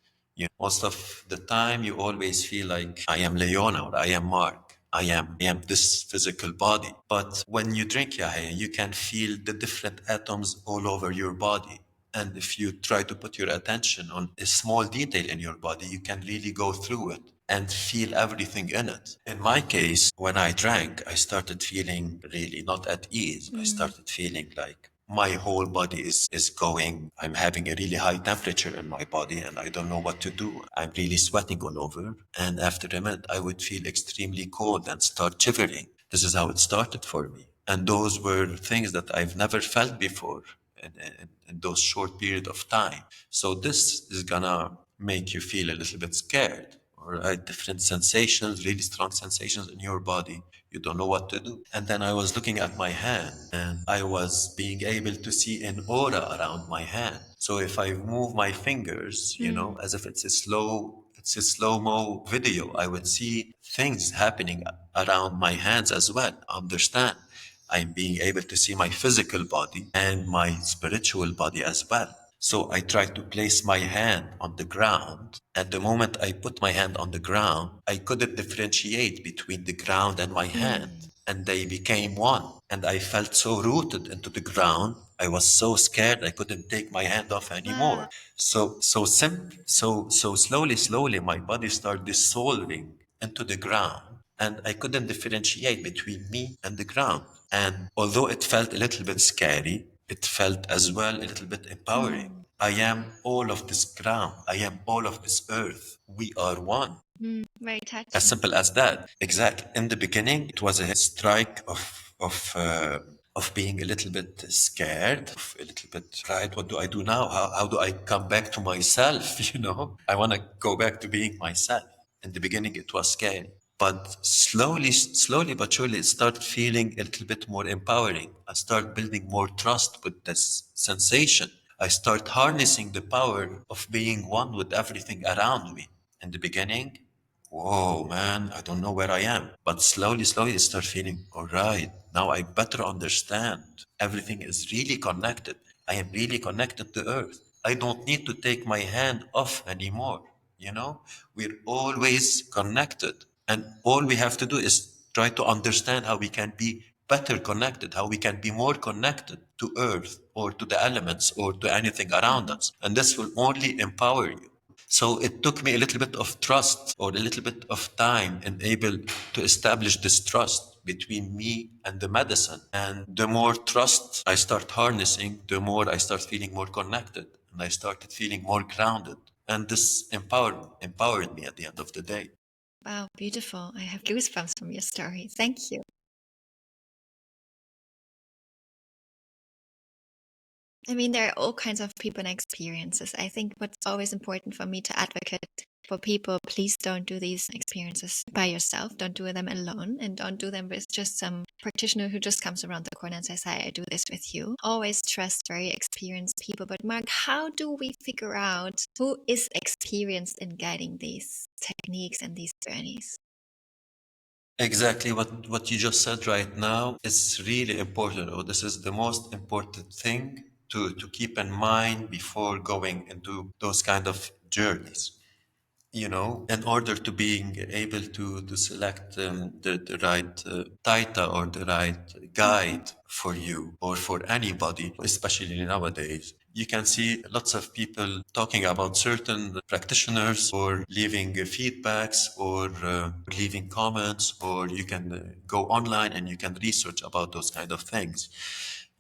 Most of the time, you always feel like I am Leona or I am Marc. I am this physical body. But when you drink yahe, you can feel the different atoms all over your body. And if you try to put your attention on a small detail in your body, you can really go through it and feel everything in it. In my case, when I drank, I started feeling really not at ease. I started feeling like my whole body is going. I'm having a really high temperature in my body and I don't know what to do. I'm really sweating all over. And after a minute, I would feel extremely cold and start shivering. This is how it started for me. And those were things that I've never felt before in those short period of time. So this is gonna make you feel a little bit scared or different sensations, really strong sensations in your body. You don't know what to do. And then I was looking at my hand and I was being able to see an aura around my hand. So if I move my fingers, as if it's a slow-mo video, I would see things happening around my hands as well. Understand? I'm being able to see my physical body and my spiritual body as well. So I try to place my hand on the ground. And the moment I put my hand on the ground, I couldn't differentiate between the ground and my hand. And they became one. And I felt so rooted into the ground. I was so scared I couldn't take my hand off Wow. anymore. So slowly, my body started dissolving into the ground. And I couldn't differentiate between me and the ground. And although it felt a little bit scary, it felt as well a little bit empowering. I am all of this ground. I am all of this earth. We are one. Very As touching. simple as that. Exactly. In the beginning, it was a strike of being a little bit scared, of a little bit, right? What do I do now? How do I come back to myself? I want to go back to being myself. In the beginning, it was scary. But slowly but surely, it started feeling a little bit more empowering. I started building more trust with this sensation. I start harnessing the power of being one with everything around me. In the beginning, whoa, man, I don't know where I am. But slowly, I start feeling, all right, now I better understand. Everything is really connected. I am really connected to Earth. I don't need to take my hand off anymore. We're always connected. And all we have to do is try to understand how we can be better connected, how we can be more connected to Earth or to the elements or to anything around us. And this will only empower you. So it took me a little bit of trust or a little bit of time and able to establish this trust between me and the medicine. And the more trust I start harnessing, the more I start feeling more connected and I started feeling more grounded. And this empowered me at the end of the day. Wow, beautiful. I have goosebumps from your story. Thank you. I mean, there are all kinds of people and experiences. I think what's always important for me to advocate for people, please don't do these experiences by yourself. Don't do them alone and don't do them with just some practitioner who just comes around the corner and says, "Hi, I do this with you." Always trust very experienced people. But Marc, how do we figure out who is experienced in guiding these techniques and these journeys? Exactly what you just said right now is really important, or this is the most important thing to keep in mind before going into those kind of journeys. In order to being able to select the right taita or the right guide for you or for anybody, especially nowadays, you can see lots of people talking about certain practitioners or leaving feedbacks or leaving comments, or you can go online and you can research about those kind of things.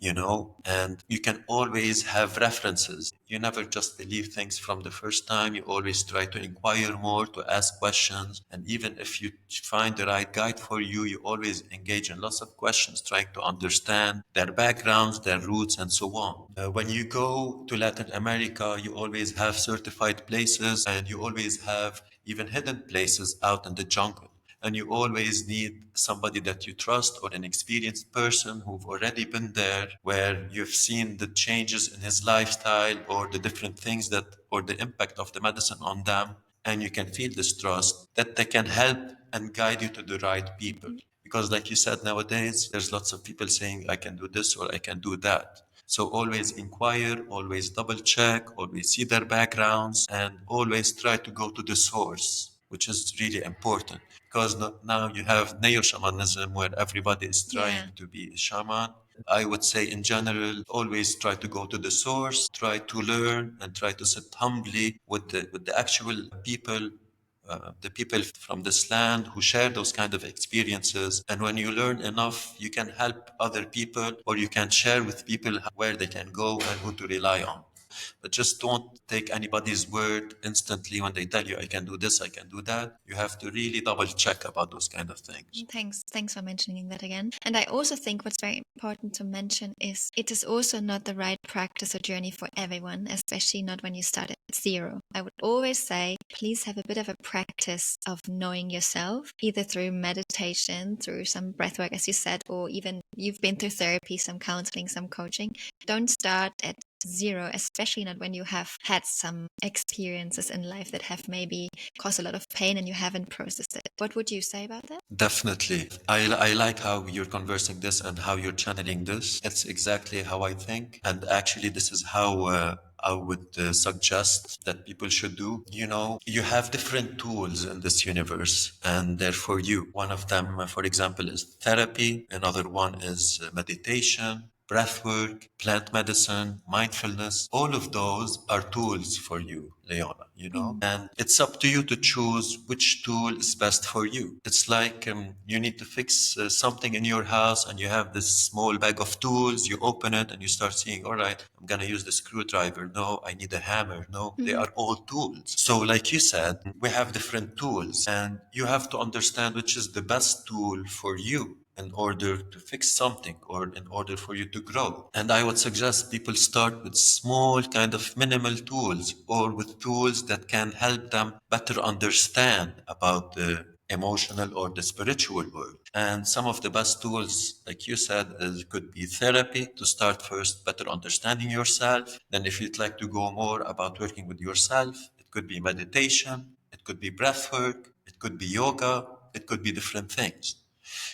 And you can always have references. You never just believe things from the first time. You always try to inquire more, to ask questions. And even if you find the right guide for you, you always engage in lots of questions, trying to understand their backgrounds, their roots, and so on. When you go to Latin America, you always have certified places and you always have even hidden places out in the jungle. and you always need somebody that you trust or an experienced person who've already been there, where you've seen the changes in his lifestyle or the different things that or the impact of the medicine on them, and you can feel this trust that they can help and guide you to the right people. Because, like you said, nowadays there's lots of people saying, I can do this or I can do that. So always inquire, always double check, always see their backgrounds, and always try to go to the source, which is really important. Because now you have neo shamanism where everybody is trying Yeah. to be a shaman. I would say, in general, always try to go to the source, try to learn, and try to sit humbly with the actual people, the people from this land who share those kind of experiences. And when you learn enough, you can help other people, or you can share with people where they can go and who to rely on. But just don't take anybody's word instantly when they tell you, I can do this, I can do that. You have to really double check about those kind of things. Thanks for mentioning that again. And I also think what's very important to mention is it is also not the right practice or journey for everyone, especially not when you start at zero. I would always say, please have a bit of a practice of knowing yourself, either through meditation, through some breath work, as you said, or even you've been through therapy, some counseling, some coaching. Don't start at zero, especially not when you have had some experiences in life that have maybe caused a lot of pain and you haven't processed it. What would you say about that? Definitely. I like how you're conversing this and how you're channeling this. It's exactly how I think. And actually, this is how I would suggest that people should do. You know, you have different tools in this universe, and they're for you. One of them, for example, is therapy. Another one is meditation, breath work, plant medicine, mindfulness. All of those are tools for you, Leona, you know? And it's up to you to choose which tool is best for you. It's like you need to fix something in your house and you have this small bag of tools. You open it and you start seeing, all right, I'm going to use the screwdriver. No, I need a hammer. No, they are all tools. So, like you said, we have different tools and you have to understand which is the best tool for you in order to fix something or in order for you to grow. And I would suggest people start with small kind of minimal tools or with tools that can help them better understand about the emotional or the spiritual world. And some of the best tools, like you said, could be therapy to start first better understanding yourself. Then if you'd like to go more about working with yourself, it could be meditation, it could be breath work, it could be yoga, it could be different things,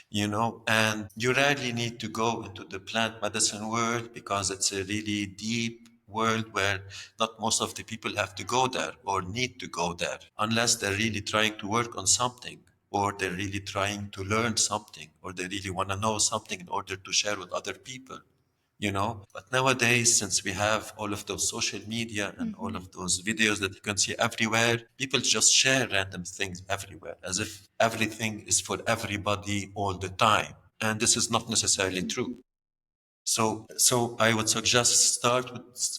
you know. And you rarely need to go into the plant medicine world because it's a really deep world where not most of the people have to go there or need to go there unless they're really trying to work on something or they're really trying to learn something or they really want to know something in order to share with other people, you know. But nowadays, since we have all of those social media and all of those videos that you can see everywhere, people just share random things everywhere as if everything is for everybody all the time. And this is not necessarily true. So I would suggest start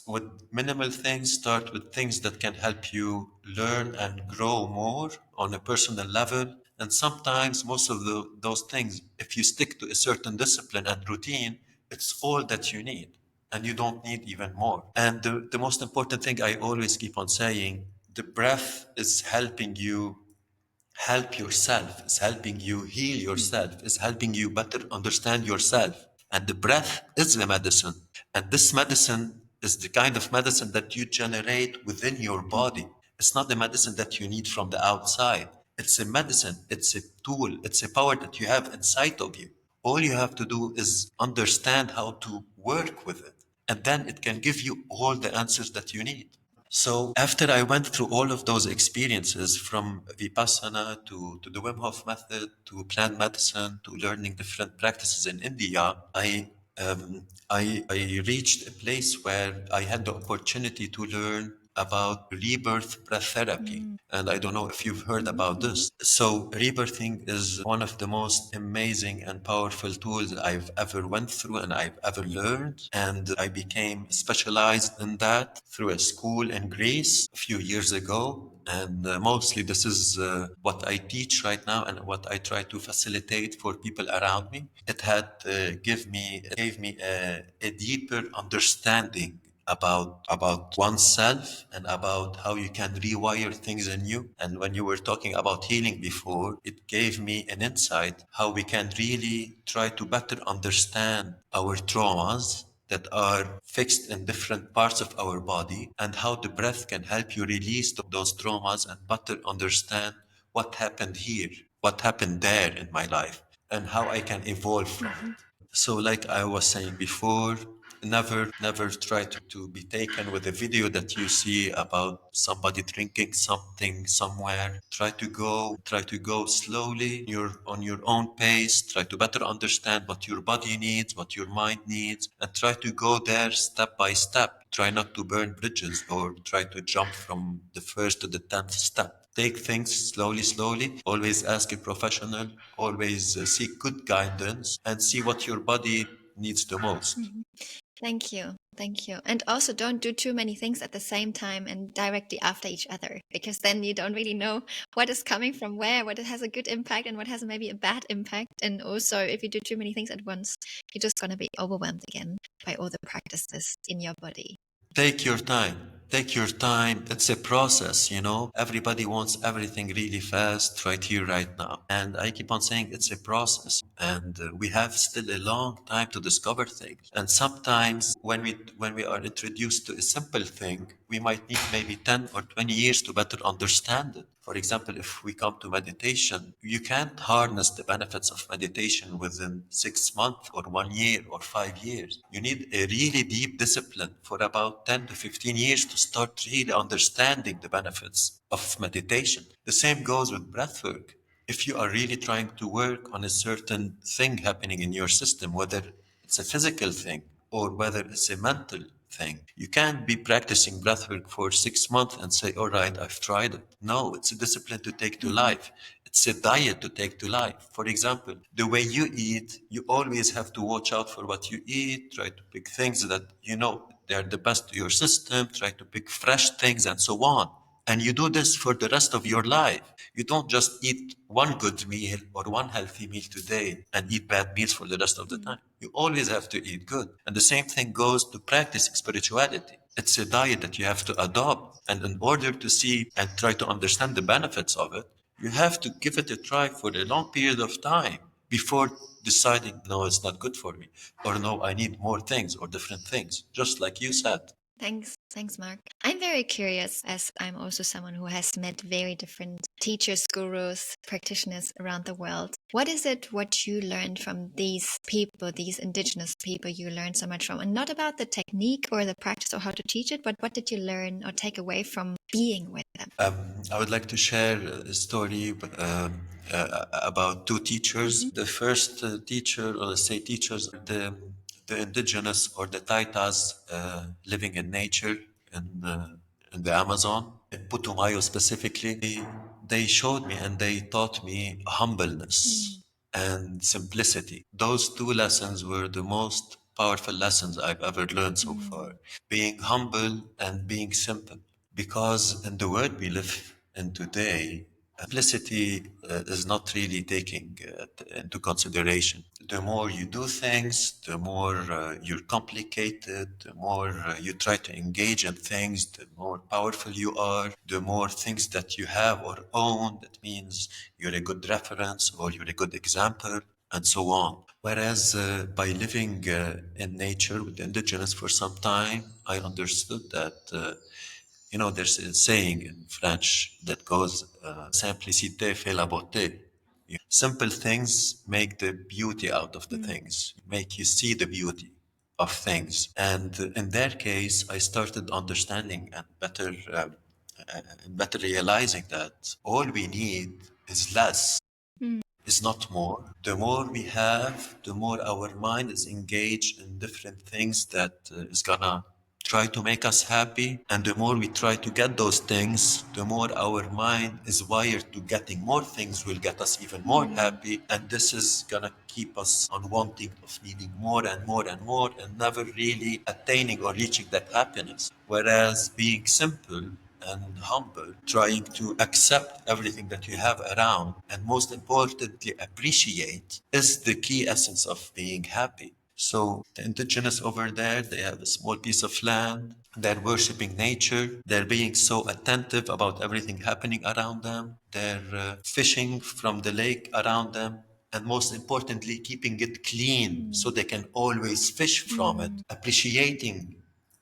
with minimal things. Start with things that can help you learn and grow more on a personal level. And sometimes most of those things, if you stick to a certain discipline and routine, it's all that you need, and you don't need even more. And the most important thing I always keep on saying, the breath is helping you help yourself, is helping you heal yourself, is helping you better understand yourself. And the breath is the medicine. And this medicine is the kind of medicine that you generate within your body. It's not the medicine that you need from the outside. It's a medicine, it's a tool, it's a power that you have inside of you. All you have to do is understand how to work with it. And then it can give you all the answers that you need. So after I went through all of those experiences from Vipassana to the Wim Hof method to plant medicine to learning different practices in India, I reached a place where I had the opportunity to learn about rebirth breath therapy. And I don't know if you've heard about this. So rebirthing is one of the most amazing and powerful tools I've ever went through and I've ever learned. And I became specialized in that through a school in Greece a few years ago. And mostly this is what I teach right now and what I try to facilitate for people around me. It had gave me a deeper understanding about oneself and about how you can rewire things in you. And when you were talking about healing before, it gave me an insight how we can really try to better understand our traumas that are fixed in different parts of our body, and how the breath can help you release those traumas and better understand what happened here, what happened there in my life, and how I can evolve from it. So, like I was saying before, never try to be taken with a video that you see about somebody drinking something somewhere. Try to go slowly, you're on your own pace. Try to better understand what your body needs, what your mind needs, and try to go there step by step. Try not to burn bridges or try to jump from the first to the 10th step. Take things slowly, slowly. Always ask a professional. Always seek good guidance and see what your body needs the most. Thank you. Thank you. And also don't do too many things at the same time and directly after each other, because then you don't really know what is coming from where, what has a good impact and what has maybe a bad impact. And also, if you do too many things at once, you're just going to be overwhelmed again by all the practices in your body. Take your time. Take your time. It's a process, you know. Everybody wants everything really fast, right here, right now. And I keep on saying it's a process. And we have still a long time to discover things. And sometimes when we are introduced to a simple thing, we might need maybe 10 or 20 years to better understand it. For example, if we come to meditation, you can't harness the benefits of meditation within 6 months or 1 year or 5 years. You need a really deep discipline for about 10 to 15 years to start really understanding the benefits of meditation. The same goes with breathwork. If you are really trying to work on a certain thing happening in your system, whether it's a physical thing or whether it's a mental thing, you can't be practicing breathwork for 6 months and say, all right, I've tried it. No, it's a discipline to take to life. It's a diet to take to life. For example, the way you eat, you always have to watch out for what you eat. Try to pick things that you know they're the best to your system. Try to pick fresh things and so on. And you do this for the rest of your life. You don't just eat one good meal or one healthy meal today and eat bad meals for the rest of the time. You always have to eat good. And the same thing goes to practicing spirituality. It's a diet that you have to adopt. And in order to see and try to understand the benefits of it, you have to give it a try for a long period of time before deciding, no, it's not good for me, or no, I need more things or different things, just like you said. Thanks, Marc. I'm very curious, as I'm also someone who has met very different teachers, gurus, practitioners around the world. What is it what you learned from these people, these indigenous people you learned so much from? And not about the technique or the practice or how to teach it, but what did you learn or take away from being with them? I would like to share a story about two teachers. The first teacher, or let's say teachers, the indigenous or the Taitas living in nature in the Amazon, in Putumayo specifically. They showed me and they taught me humbleness and simplicity. Those two lessons were the most powerful lessons I've ever learned so far. Being humble and being simple. Because in the world we live in today, simplicity is not really taking into consideration. The more you do things, the more you're complicated, the more you try to engage in things, the more powerful you are, the more things that you have or own. That means you're a good reference or you're a good example, and so on. Whereas by living in nature with the indigenous for some time, I understood that. You know, there's a saying in French that goes, simplicité fait la beauté. Simple things make the beauty out of the things, make you see the beauty of things. And in their case, I started understanding and better realizing that all we need is less, is not more. The more we have, the more our mind is engaged in different things that is gonna try to make us happy. And the more we try to get those things, the more our mind is wired to getting more things will get us even more happy. And this is gonna keep us on wanting of needing more and more and more and never really attaining or reaching that happiness. Whereas being simple and humble, trying to accept everything that you have around, and most importantly, appreciate is the key essence of being happy. So the indigenous over there, they have a small piece of land. They're worshiping nature. They're being so attentive about everything happening around them. They're fishing from the lake around them. And most importantly, keeping it clean so they can always fish from it, appreciating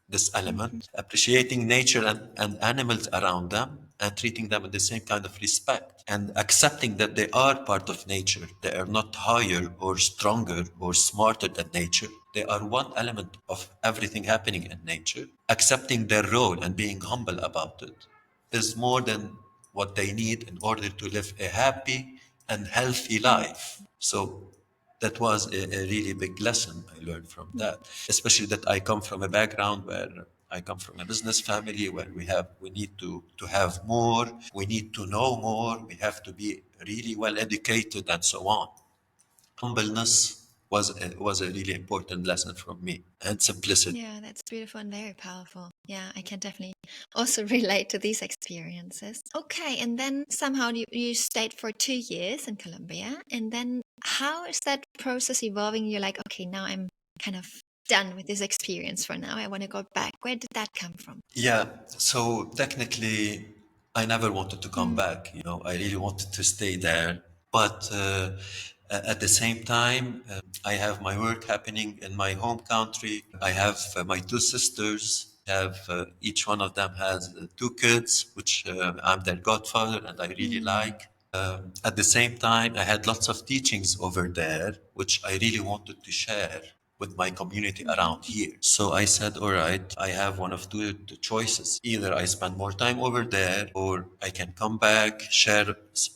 this element, appreciating nature and animals around them and treating them with the same kind of respect and accepting that they are part of nature. They are not higher or stronger or smarter than nature. They are one element of everything happening in nature. Accepting their role and being humble about it is more than what they need in order to live a happy and healthy life. So that was a really big lesson I learned from that. Especially that I come from a background where I come from a business family where we need to have more, we need to know more, we have to be really well educated and so on. Humbleness was a really important lesson from me and simplicity. Yeah, that's beautiful and very powerful. Yeah, I can definitely also relate to these experiences. Okay, and then somehow you stayed for 2 years in Colombia. And then how is that process evolving? You're like, okay, now I'm kind of done with this experience for now. I want to go back. Where did that come from? Yeah, so technically, I never wanted to come Mm, back. I really wanted to stay there. But at the same time, I have my work happening in my home country. I have my two sisters. Have each one of them has two kids, which I'm their godfather, and I really mm, like. At the same time, I had lots of teachings over there, which I really wanted to share with my community mhm, around here. So I said, all right, I have one of two choices. Either I spend more time over there, or I can come back, share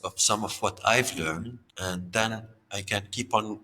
of some of what I've learned, and then I can keep on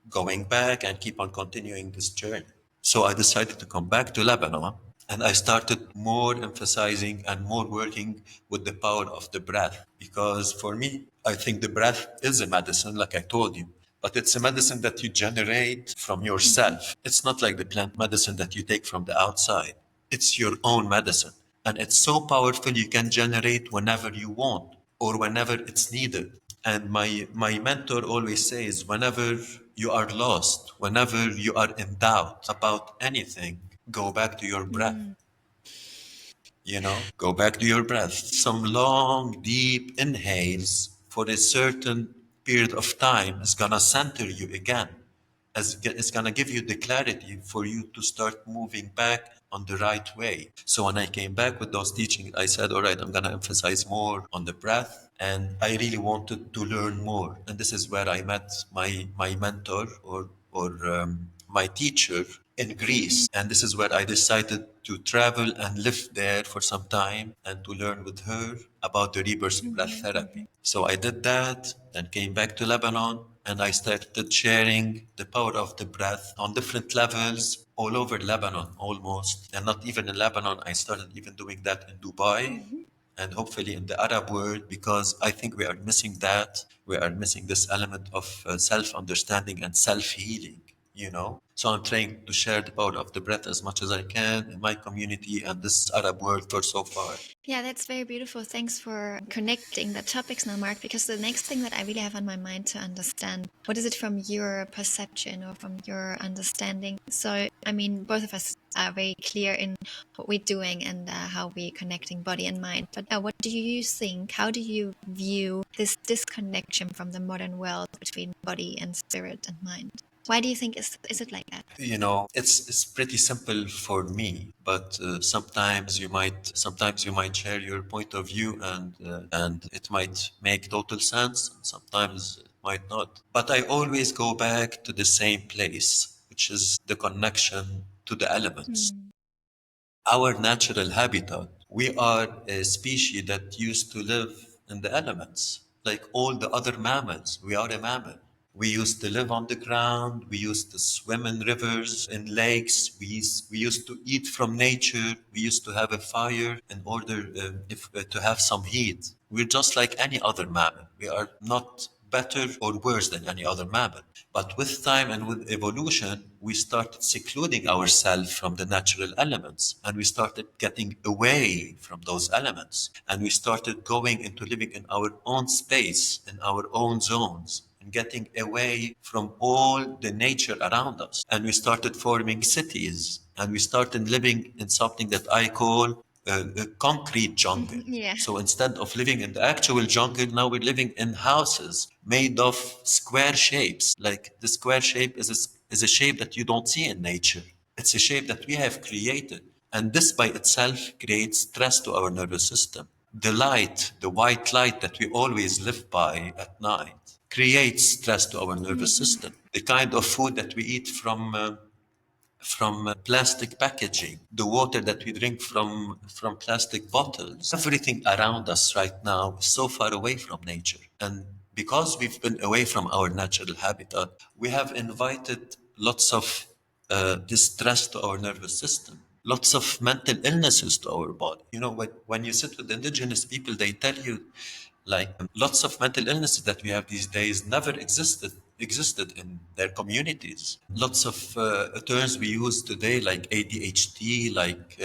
going back and keep on continuing this journey. So I decided to come back to Lebanon and I started more emphasizing and more working with the power of the breath. Because for me, I think the breath is a medicine, like I told you, but it's a medicine that you generate from mhm, yourself. It's not like the plant medicine that you take from the outside. It's your own medicine. And it's so powerful you can generate whenever you want or whenever it's needed. And my mentor always says, whenever you are lost, whenever you are in doubt about anything, go back to your breath. mm, Go back to your breath. Some long, deep inhales for a certain period of time is gonna center you again. It's gonna give you the clarity for you to start moving back on the right way. So when I came back with those teachings, I said, all right, I'm gonna emphasize more on the breath. And I really wanted to learn more. And this is where I met my mentor or my teacher in mhm, Greece. And this is where I decided to travel and live there for some time and to learn with her about the rebirth breath mhm, therapy. mhm, So I did that, then came back to Lebanon, and I started sharing the power of the breath on different levels all over Lebanon almost. And not even in Lebanon, I started even doing that in Dubai mhm. and hopefully in the Arab world, because I think we are missing that. We are missing this element of self understanding and self healing. So I'm trying to share the power of the breath as much as I can in my community and this Arab world for so far. Yeah, that's very beautiful. Thanks for connecting the topics now, Mark, because the next thing that I really have on my mind to understand, what is it from your perception or from your understanding? So, I mean, both of us are very clear in what we're doing and how we're connecting body and mind. But what do you think? How do you view this disconnection from the modern world between body and spirit and mind? Why do you think is it like that? It's pretty simple for me, but sometimes you might share your point of view, and it might make total sense, and sometimes it might not. But I always go back to the same place, which is the connection to the elements. Mm, Our natural habitat. We are a species that used to live in the elements, like all the other mammals. We are a mammal. We used to live on the ground. We used to swim in rivers, in lakes. We used to eat from nature. We used to have a fire in order to have some heat. We're just like any other mammal. We are not better or worse than any other mammal. But with time and with evolution, we started secluding ourselves from the natural elements and we started getting away from those elements. And we started going into living in our own space, in our own zones. and getting away from all the nature around us. And we started forming cities, and we started living in something that I call a concrete jungle. Yeah. So instead of living in the actual jungle, now we're living in houses made of square shapes. Like the square shape is a shape that you don't see in nature. It's a shape that we have created. And this by itself creates stress to our nervous system. The light, the white light that we always live by at night, creates stress to our nervous Mhm. system. The kind of food that we eat from plastic packaging, the water that we drink from plastic bottles, everything around us right now is so far away from nature. And because we've been away from our natural habitat, we have invited lots of distress to our nervous system, lots of mental illnesses to our body. You know, when you sit with indigenous people, they tell you like lots of mental illnesses that we have these days never existed in their communities. Lots of terms we use today, like ADHD, like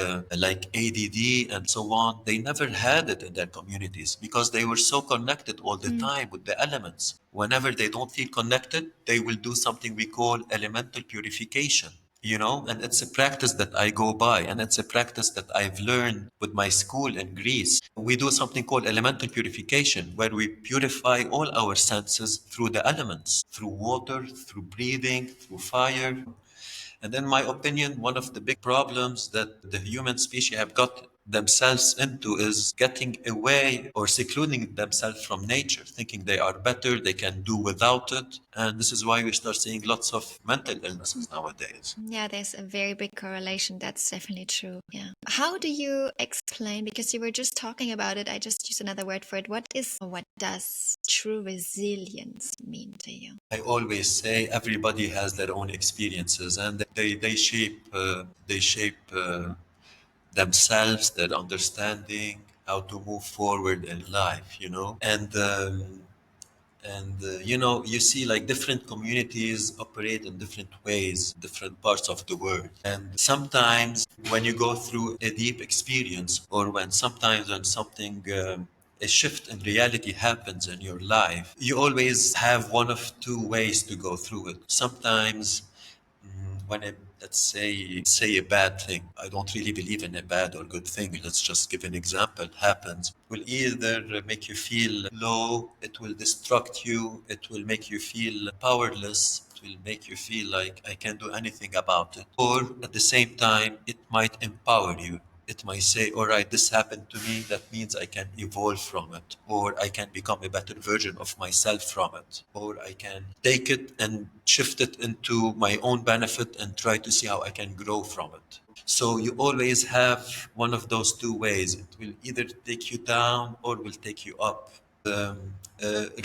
ADD, and so on. They never had it in their communities because they were so connected all the Mm. time with the elements. Whenever they don't feel connected, they will do something we call elemental purification. You know, and it's a practice that I go by, and it's a practice that I've learned with my school in Greece. We do something called elemental purification, where we purify all our senses through the elements, through water, through breathing, through fire. And in my opinion, one of the big problems that the human species have got themselves into is getting away or secluding themselves from nature, thinking they are better, they can do without it. And this is why we start seeing lots of mental illnesses nowadays. Yeah, there's a very big correlation. That's definitely true. Yeah. How do you explain? Because you were just talking about it. I just use another word for it. What does true resilience mean to you? I always say everybody has their own experiences, and they shape themselves, their understanding, how to move forward in life. You know, and you know, you see like different communities operate in different ways, different parts of the world. And sometimes when you go through a deep experience, or when something a shift in reality happens in your life, you always have one of two ways to go through it. Sometimes when it, let's say a bad thing, I don't really believe in a bad or good thing, let's just give an example, happens, will either make you feel low, it will destruct you, it will make you feel powerless, it will make you feel like I can't do anything about it. Or at the same time, it might empower you. It might say, all right, this happened to me. That means I can evolve from it, or I can become a better version of myself from it, or I can take it and shift it into my own benefit and try to see how I can grow from it. So you always have one of those two ways. It will either take you down or will take you up.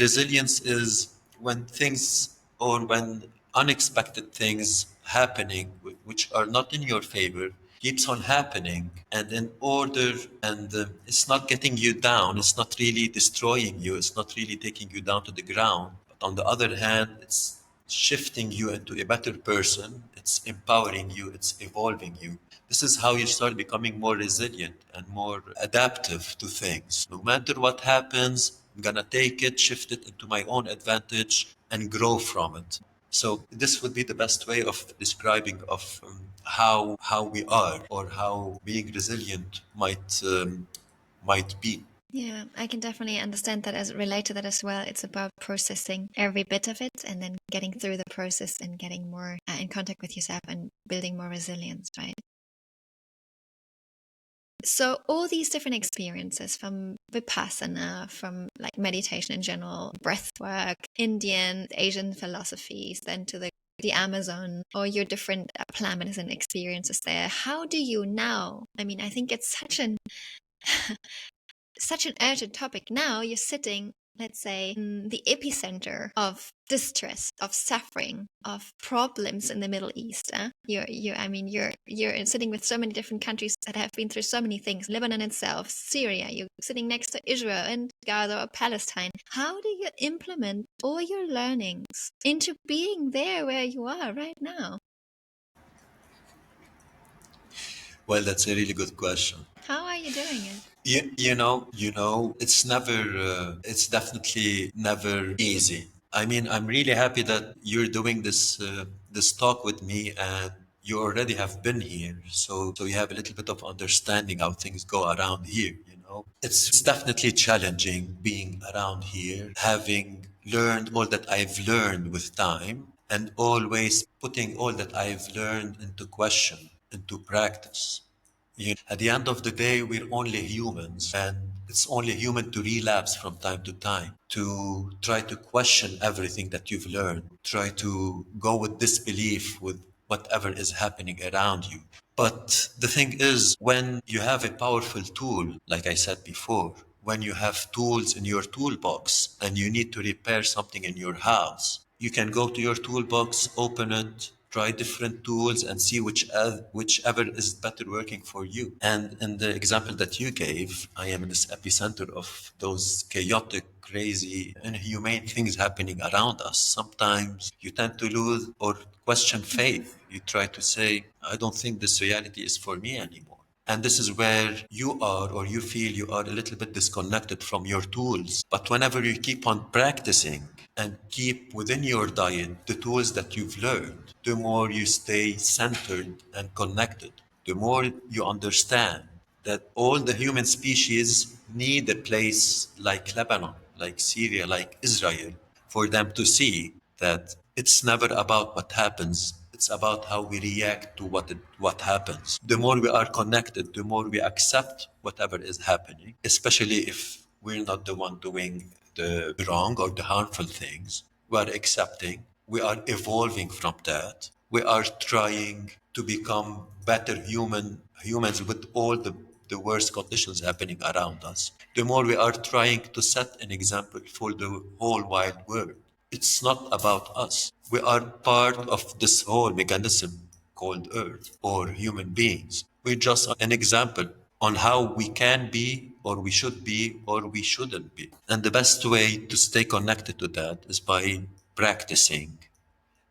Resilience is when things or when unexpected things happening which are not in your favor keeps on happening, and in order, and it's not getting you down, it's not really destroying you, it's not really taking you down to the ground, but on the other hand, it's shifting you into a better person, it's empowering you, it's evolving you. This is how you start becoming more resilient and more adaptive to things. No matter what happens, I'm gonna take it, shift it into my own advantage, and grow from it. So this would be the best way of describing of how we are, or how being resilient might be. Yeah, I can definitely understand that as relate to that as well. It's about processing every bit of it and then getting through the process and getting more in contact with yourself and building more resilience, right? So all these different experiences from Vipassana, from like meditation in general, breath work, Indian, Asian philosophies, then to the Amazon, or your different plant medicine experiences there. How do you now? I mean, I think it's such an urgent topic. Now you're sitting, let's say, in the epicenter of distress, of suffering, of problems in the Middle East. You're sitting with so many different countries that have been through so many things. Lebanon itself, Syria. You're sitting next to Israel and Gaza or Palestine. How do you implement all your learnings into being there where you are right now? Well, that's a really good question. How are you doing it? You know, it's definitely never easy. I mean, I'm really happy that you're doing this talk with me, and you already have been here, so you have a little bit of understanding how things go around here. It's definitely challenging being around here, having learned all that I've learned with time, and always putting all that I've learned into question, into practice. At the end of the day, we're only humans, and it's only human to relapse from time to time, to try to question everything that you've learned, try to go with disbelief with whatever is happening around you. But the thing is, when you have a powerful tool, like I said before, when you have tools in your toolbox and you need to repair something in your house, you can go to your toolbox, open it, try different tools, and see whichever is better working for you. And in the example that you gave, I am in this epicenter of those chaotic, crazy, inhumane things happening around us. Sometimes you tend to lose or question faith. You try to say, I don't think this reality is for me anymore. And this is where you are, or you feel you are a little bit disconnected from your tools. But whenever you keep on practicing and keep within your diet the tools that you've learned, the more you stay centered and connected, the more you understand that all the human species need a place like Lebanon, like Syria, like Israel, for them to see that it's never about what happens. It's about how we react to what happens. The more we are connected, the more we accept whatever is happening, especially if we're not the one doing the wrong or the harmful things. We are accepting. We are evolving from that. We are trying to become better humans with all the worst conditions happening around us. The more we are trying to set an example for the whole wide world. It's not about us. We are part of this whole mechanism called Earth or human beings. We're just an example on how we can be, or we should be, or we shouldn't be. And the best way to stay connected to that is by practicing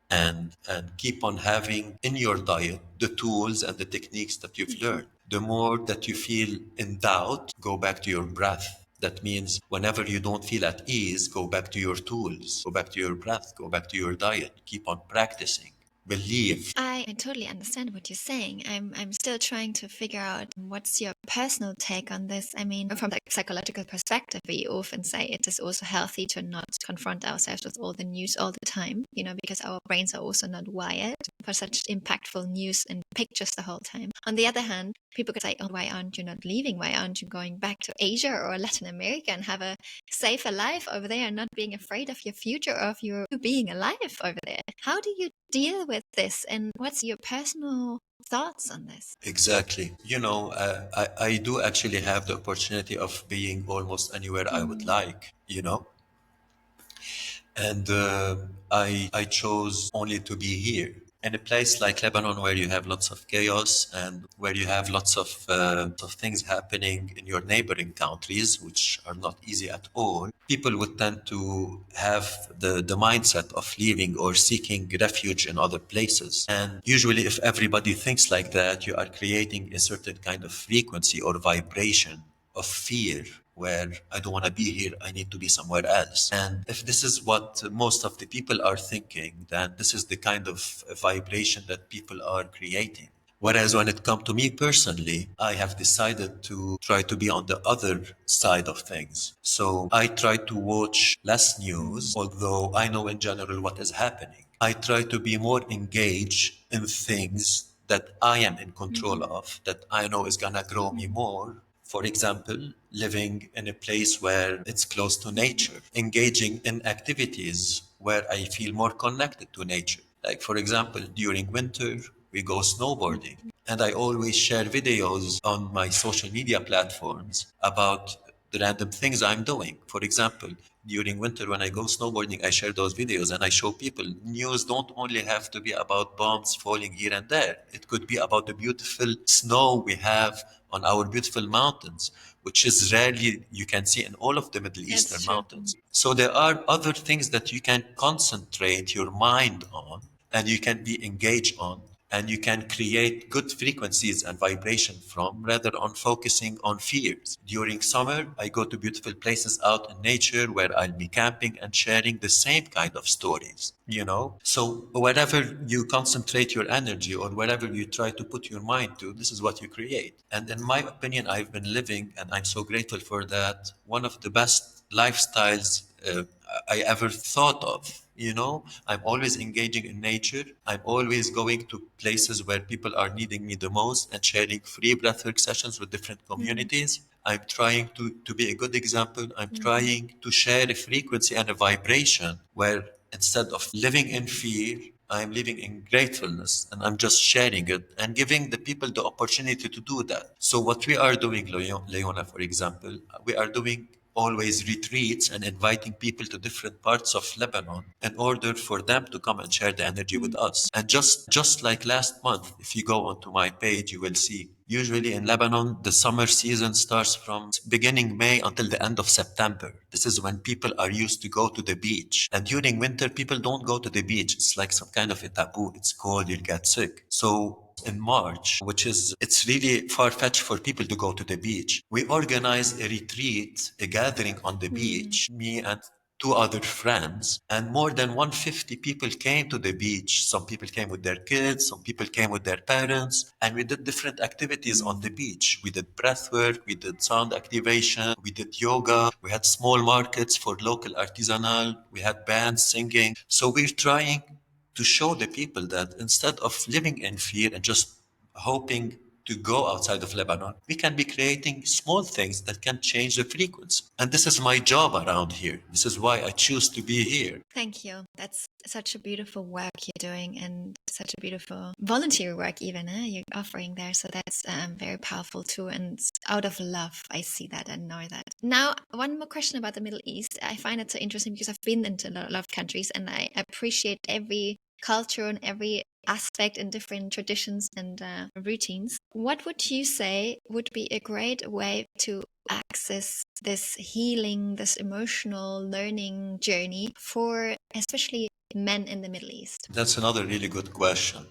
and keep on having in your diet the tools and the techniques that you've learned. The more that you feel in doubt, go back to your breath. That means whenever you don't feel at ease, go back to your tools, go back to your breath, go back to your diet. Keep on practicing. Believe. I totally understand what you're saying. I'm still trying to figure out what's your personal take on this. I mean, from the psychological perspective, we often say it is also healthy to not confront ourselves with all the news all the time, because our brains are also not wired for such impactful news and pictures the whole time. On the other hand, people could say, oh, why aren't you not leaving? Why aren't you going back to Asia or Latin America and have a safer life over there and not being afraid of your future or of your being alive over there? How do you deal with this, and what's your personal thoughts on this? Exactly. I do actually have the opportunity of being almost anywhere I would like, and I chose only to be here in a place like Lebanon, where you have lots of chaos and where you have lots of things happening in your neighboring countries, which are not easy at all. People would tend to have the mindset of leaving or seeking refuge in other places. And usually, if everybody thinks like that, you are creating a certain kind of frequency or vibration of fear, where I don't want to be here, I need to be somewhere else. And if this is what most of the people are thinking, then this is the kind of vibration that people are creating. Whereas when it comes to me personally, I have decided to try to be on the other side of things. So I try to watch less news, although I know in general what is happening. I try to be more engaged in things that I am in control of, that I know is gonna grow me more. For example, living in a place where it's close to nature, engaging in activities where I feel more connected to nature. Like, for example, during winter, we go snowboarding. And I always share videos on my social media platforms about the random things I'm doing. For example, during winter when I go snowboarding, I share those videos and I show people news don't only have to be about bombs falling here and there. It could be about the beautiful snow we have on our beautiful mountains, which is rarely you can see in all of the Middle Eastern mountains. So there are other things that you can concentrate your mind on and you can be engaged on and you can create good frequencies and vibration from rather on focusing on fears. During summer, I go to beautiful places out in nature where I'll be camping and sharing the same kind of stories, you know? So wherever you concentrate your energy or wherever you try to put your mind to, this is what you create. And in my opinion, I've been living, and I'm so grateful for that, one of the best lifestyles I ever thought of. You know, I'm always engaging in nature. I'm always going to places where people are needing me the most and sharing free breathwork sessions with different communities. I'm trying to be a good example. I'm trying to share a frequency and a vibration where instead of living in fear, I'm living in gratefulness and I'm just sharing it and giving the people the opportunity to do that. So, what we are doing, Leona, for example, we are doing always retreats and inviting people to different parts of Lebanon in order for them to come and share the energy with us. And just like last month, if you go onto my page, you will see usually in Lebanon, the summer season starts from beginning May until the end of September. This is when people are used to go to the beach. And during winter, people don't go to the beach. It's like some kind of a taboo. It's cold, you'll get sick. So in March, which is, it's really far-fetched for people to go to the beach. We organized a retreat, a gathering on the beach, me and two other friends, and more than 150 people came to the beach. Some people came with their kids, some people came with their parents, and we did different activities on the beach. We did breath work, we did sound activation, we did yoga, we had small markets for local artisanal, we had bands singing. So we're trying to show the people that instead of living in fear and just hoping to go outside of Lebanon, we can be creating small things that can change the frequency. And this is my job around here. This is why I choose to be here. Thank you. That's such a beautiful work you're doing and such a beautiful volunteer work even you're offering there. So that's very powerful too. And out of love, I see that and know that. Now, one more question about the Middle East. I find it so interesting because I've been into a lot of countries and I appreciate every culture and every aspect and different traditions and routines. What would you say would be a great way to access this healing, this emotional learning journey for especially men in the Middle East? That's another really good question.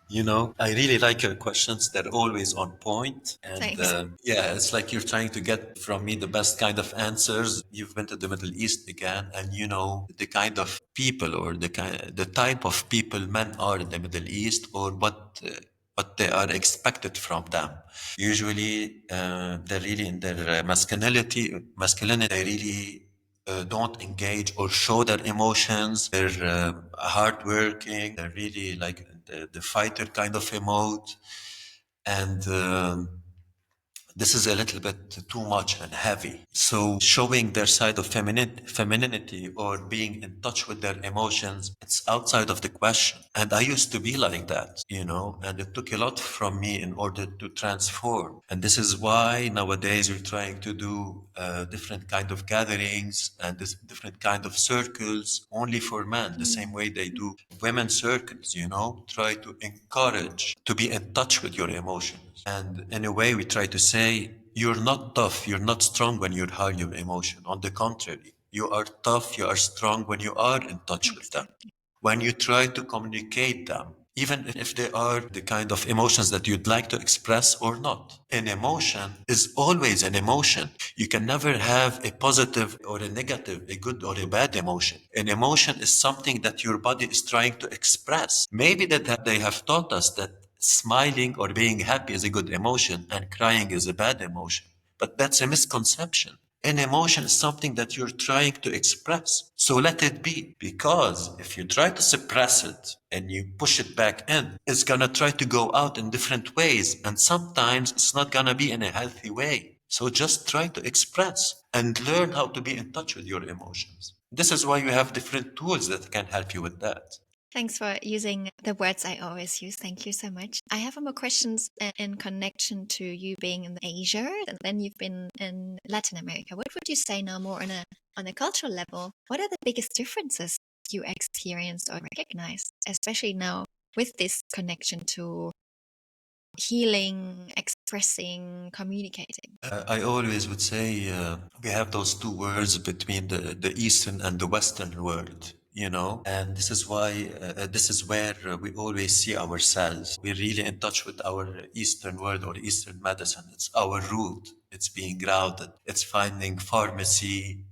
You know, I really like your questions. They're always on point. And Thanks. yeah, it's like you're trying to get from me the best kind of answers. You've been to the Middle East again, and you know the kind of people or the type of people men are in the Middle East, or what they are expected from them. Usually, they're really in their masculinity. They really don't engage or show their emotions. They're hardworking. They're really like the fighter kind of mode. And this is a little bit too much and heavy. So showing their side of femininity or being in touch with their emotions, it's outside of the question. And I used to be like that, you know, and it took a lot from me in order to transform. And this is why nowadays we're trying to do different kind of gatherings and this different kind of circles only for men, the same way they do women's circles, you know, try to encourage to be in touch with your emotions. And in a way, we try to say, you're not tough, you're not strong when you hide your emotion. On the contrary, you are tough, you are strong when you are in touch with them. Exactly. When you try to communicate them, even if they are the kind of emotions that you'd like to express or not. An emotion is always an emotion. You can never have a positive or a negative, a good or a bad emotion. An emotion is something that your body is trying to express. Maybe that they have taught us that smiling or being happy is a good emotion and crying is a bad emotion. But that's a misconception. An emotion is something that you're trying to express. So let it be. Because if you try to suppress it and you push it back in, it's going to try to go out in different ways. And sometimes it's not going to be in a healthy way. So just try to express and learn how to be in touch with your emotions. This is why you have different tools that can help you with that. Thanks for using the words I always use. Thank you so much. I have more questions in connection to you being in Asia and then you've been in Latin America. What would you say now more on a cultural level? What are the biggest differences you experienced or recognized, especially now with this connection to healing, expressing, communicating? I always would say we have those two worlds between the Eastern and the Western world. and this is why this is where we always see ourselves. We're really in touch with our Eastern world or Eastern medicine. It's our root. It's being grounded. It's finding pharmacy,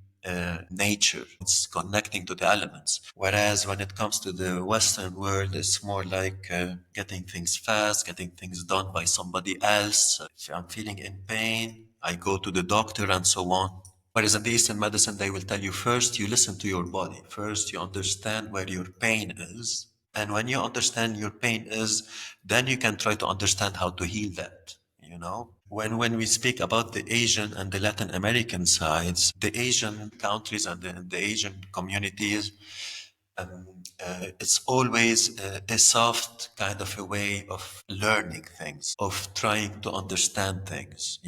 nature. It's connecting to the elements. Whereas when it comes to the Western world, it's more like getting things fast, getting things done by somebody else. If I'm feeling in pain, I go to the doctor and so on. Whereas in the Eastern medicine, they will tell you first you listen to your body. First you understand where your pain is. And when you understand your pain is, then you can try to understand how to heal that. When we speak about the Asian and the Latin American sides, the Asian countries and the Asian communities, it's always a soft kind of a way of learning things, of trying to understand things.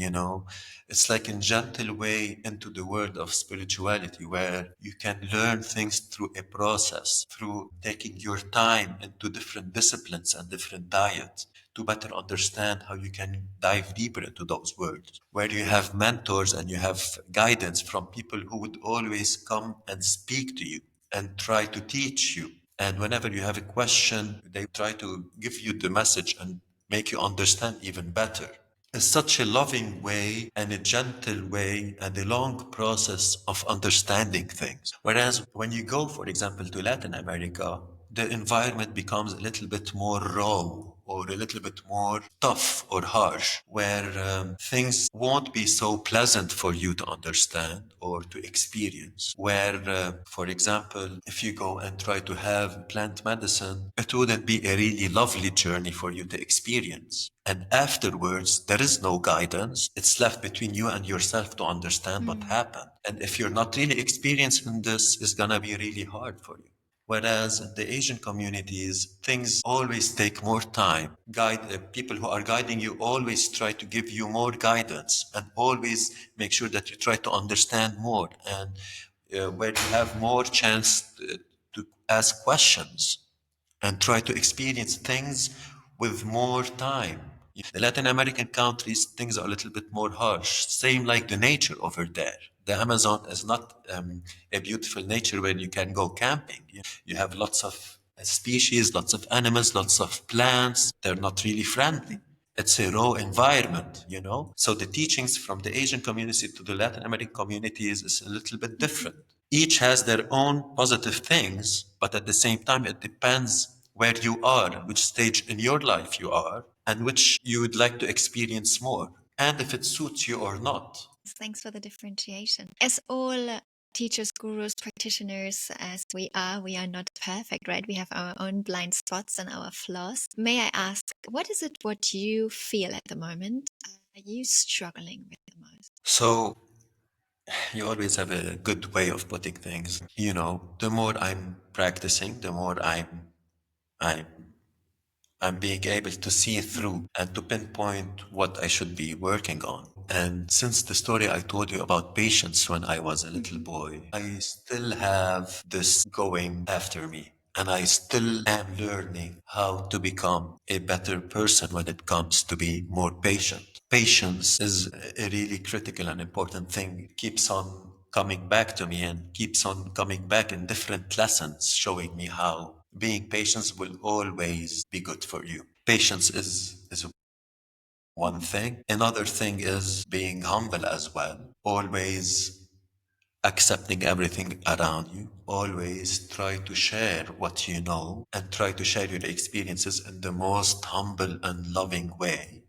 It's like a gentle way into the world of spirituality where you can learn things through a process, through taking your time into different disciplines and different diets to better understand how you can dive deeper into those worlds, where you have mentors and you have guidance from people who would always come and speak to you and try to teach you. And whenever you have a question, they try to give you the message and make you understand even better. It's such a loving way and a gentle way and a long process of understanding things. Whereas when you go, for example, to Latin America, the environment becomes a little bit more raw or a little bit more tough or harsh, where things won't be so pleasant for you to understand or to experience. Where, for example, if you go and try to have plant medicine, it wouldn't be a really lovely journey for you to experience. And afterwards, there is no guidance. It's left between you and yourself to understand what happened. And if you're not really experienced in this, it's gonna be really hard for you. Whereas in the Asian communities, things always take more time. People who are guiding you always try to give you more guidance and always make sure that you try to understand more and where you have more chance to ask questions and try to experience things with more time. The Latin American countries, things are a little bit more harsh. Same like the nature over there. The Amazon is not a beautiful nature where you can go camping. You have lots of species, lots of animals, lots of plants. They're not really friendly. It's a raw environment. So the teachings from the Asian community to the Latin American communities is a little bit different. Each has their own positive things, but at the same time, it depends where you are, which stage in your life you are, and which you would like to experience more, and if it suits you or not. Thanks for the differentiation. As all teachers, gurus, practitioners, as we are not perfect, right? We have our own blind spots and our flaws. May I ask, what is it what you feel at the moment? Are you struggling with the most? So you always have a good way of putting things. The more I'm practicing, the more I'm I'm being able to see through and to pinpoint what I should be working on. And since the story I told you about patience when I was a little boy, I still have this going after me. And I still am learning how to become a better person when it comes to be more patient. Patience is a really critical and important thing. It keeps on coming back to me and keeps on coming back in different lessons, showing me how being patient will always be good for you. Patience is one thing. Another thing is being humble as well. Always accepting everything around you. Always try to share what you know and try to share your experiences in the most humble and loving way.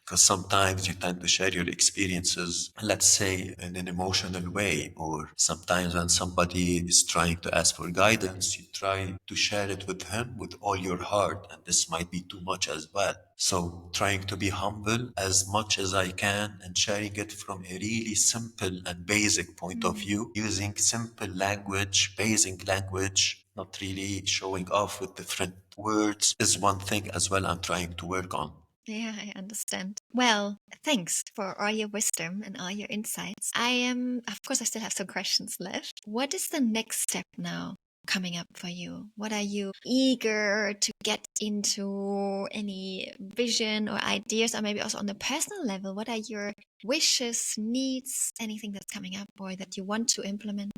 Because sometimes you tend to share your experiences, let's say, in an emotional way, or sometimes when somebody is trying to ask for guidance, you try to share it with him with all your heart, and this might be too much as well. So, trying to be humble as much as I can and sharing it from a really simple and basic point of view, using simple language, basic language, not really showing off with different words, is one thing as well I'm trying to work on. Yeah, I understand. Well, thanks for all your wisdom and all your insights. Of course, I still have some questions left. What is the next step now coming up for you? What are you eager to get into? Any vision or ideas, or maybe also on the personal level? What are your wishes, needs, anything that's coming up or that you want to implement?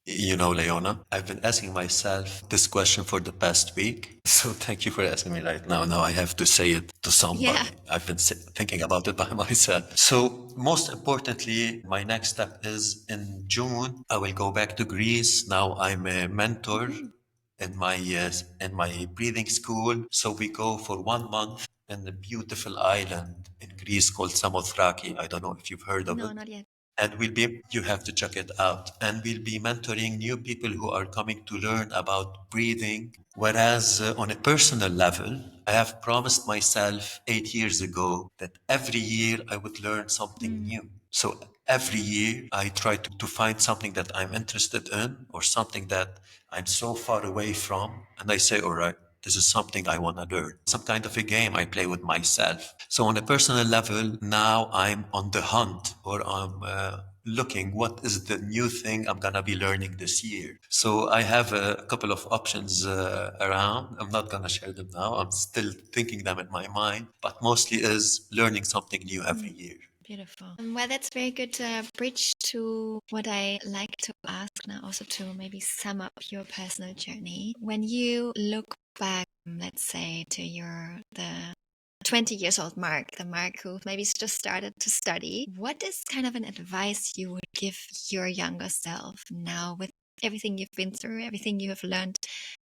You know, Leona, I've been asking myself this question for the past week. So thank you for asking me right now. Now I have to say it to Yeah. somebody. I've been thinking about it by myself. So most importantly, my next step is in June, I will go back to Greece. Now I'm a mentor Mhm. in my breathing school. So we go for 1 month in a beautiful island in Greece called Samothraki. I don't know if you've heard of No, it. not yet. And you have to check it out. And we'll be mentoring new people who are coming to learn about breathing. Whereas on a personal level, I have promised myself 8 years ago that every year I would learn something Mm. new. So every year I try to find something that I'm interested in or something that I'm so far away from. And I say, all right, this is something I want to learn. Some kind of a game I play with myself. So on a personal level, now I'm on the hunt or I'm looking what is the new thing I'm going to be learning this year. So I have a couple of options around. I'm not going to share them now. I'm still thinking them in my mind, but mostly is learning something new every year. Beautiful. Well, that's very good bridge to what I like to ask now, also to maybe sum up your personal journey. When you look back, let's say, to the 20 years old Marc, the Marc who maybe just started to study, what is kind of an advice you would give your younger self now with everything you've been through, everything you have learned,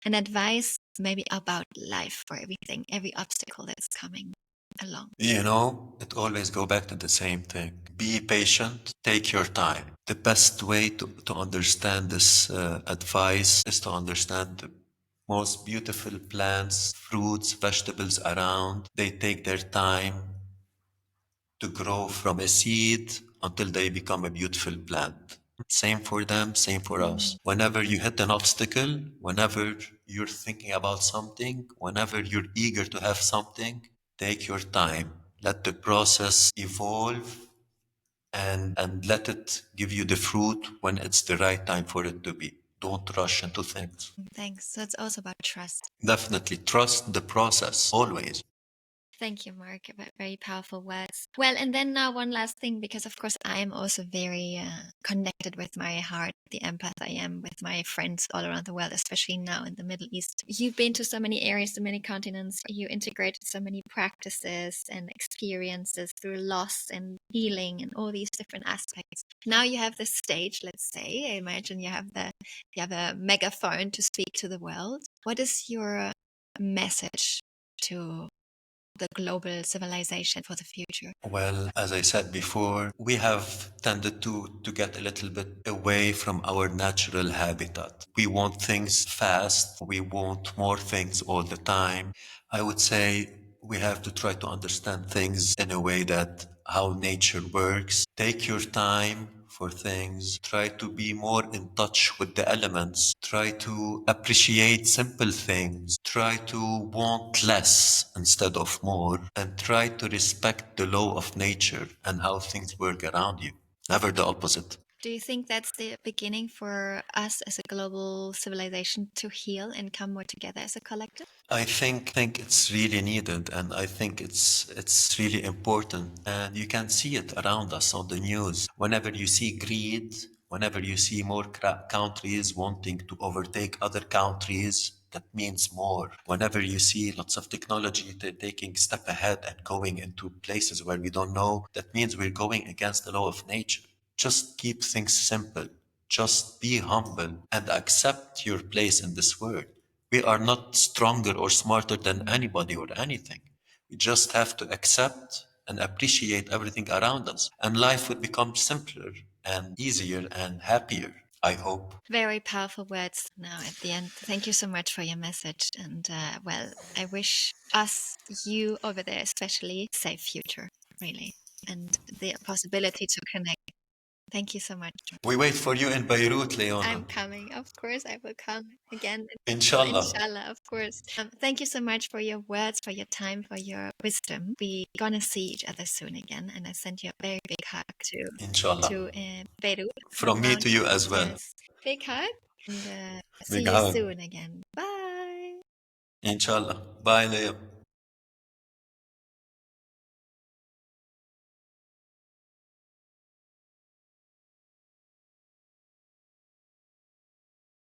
an advice maybe about life for everything, every obstacle that's coming along? You know, it always go back to the same thing. Be patient, take your time. The best way to understand this advice is to understand the most beautiful plants, fruits, vegetables around. They take their time to grow from a seed until they become a beautiful plant. Same for them, same for us. Whenever you hit an obstacle, whenever you're thinking about something, whenever you're eager to have something, take your time. Let the process evolve and let it give you the fruit when it's the right time for it to be. Don't rush into things. Thanks. So it's also about trust. Definitely trust the process always. Thank you, Marc. Very powerful words. Well, and then now one last thing, because of course I am also very connected with my heart, the empath I am with my friends all around the world, especially now in the Middle East. You've been to so many areas, so many continents. You integrated so many practices and experiences through loss and healing and all these different aspects. Now you have this stage, let's say. I imagine you have a megaphone to speak to the world. What is your message to the global civilization for the future? Well, as I said before, we have tended to get a little bit away from our natural habitat. We want things fast, we want more things all the time. I would say we have to try to understand things in a way that how nature works. Take your time for things. Try to be more in touch with the elements. Try to appreciate simple things. Try to want less instead of more. And try to respect the law of nature and how things work around you. Never the opposite. Do you think that's the beginning for us as a global civilization to heal and come more together as a collective? I think it's really needed, and I think it's really important, and you can see it around us on the news. Whenever you see greed, whenever you see more countries wanting to overtake other countries, that means more. Whenever you see lots of technology taking step ahead and going into places where we don't know, that means we're going against the law of nature. Just keep things simple. Just be humble and accept your place in this world. We are not stronger or smarter than anybody or anything. We just have to accept and appreciate everything around us. And life would become simpler and easier and happier, I hope. Very powerful words now at the end. Thank you so much for your message. And well, I wish us, you over there especially, a safe future, really, and the possibility to connect. Thank you so much. We wait for you in Beirut, Leona. I'm coming. Of course, I will come again. Inshallah. Inshallah, of course. Thank you so much for your words, for your time, for your wisdom. We're gonna see each other soon again, and I send you a very big hug Inshallah. to Beirut from the From me to you mountains. as well. Yes, big hug, and see Big you hug. soon again. Bye. Inshallah. Bye, Leo.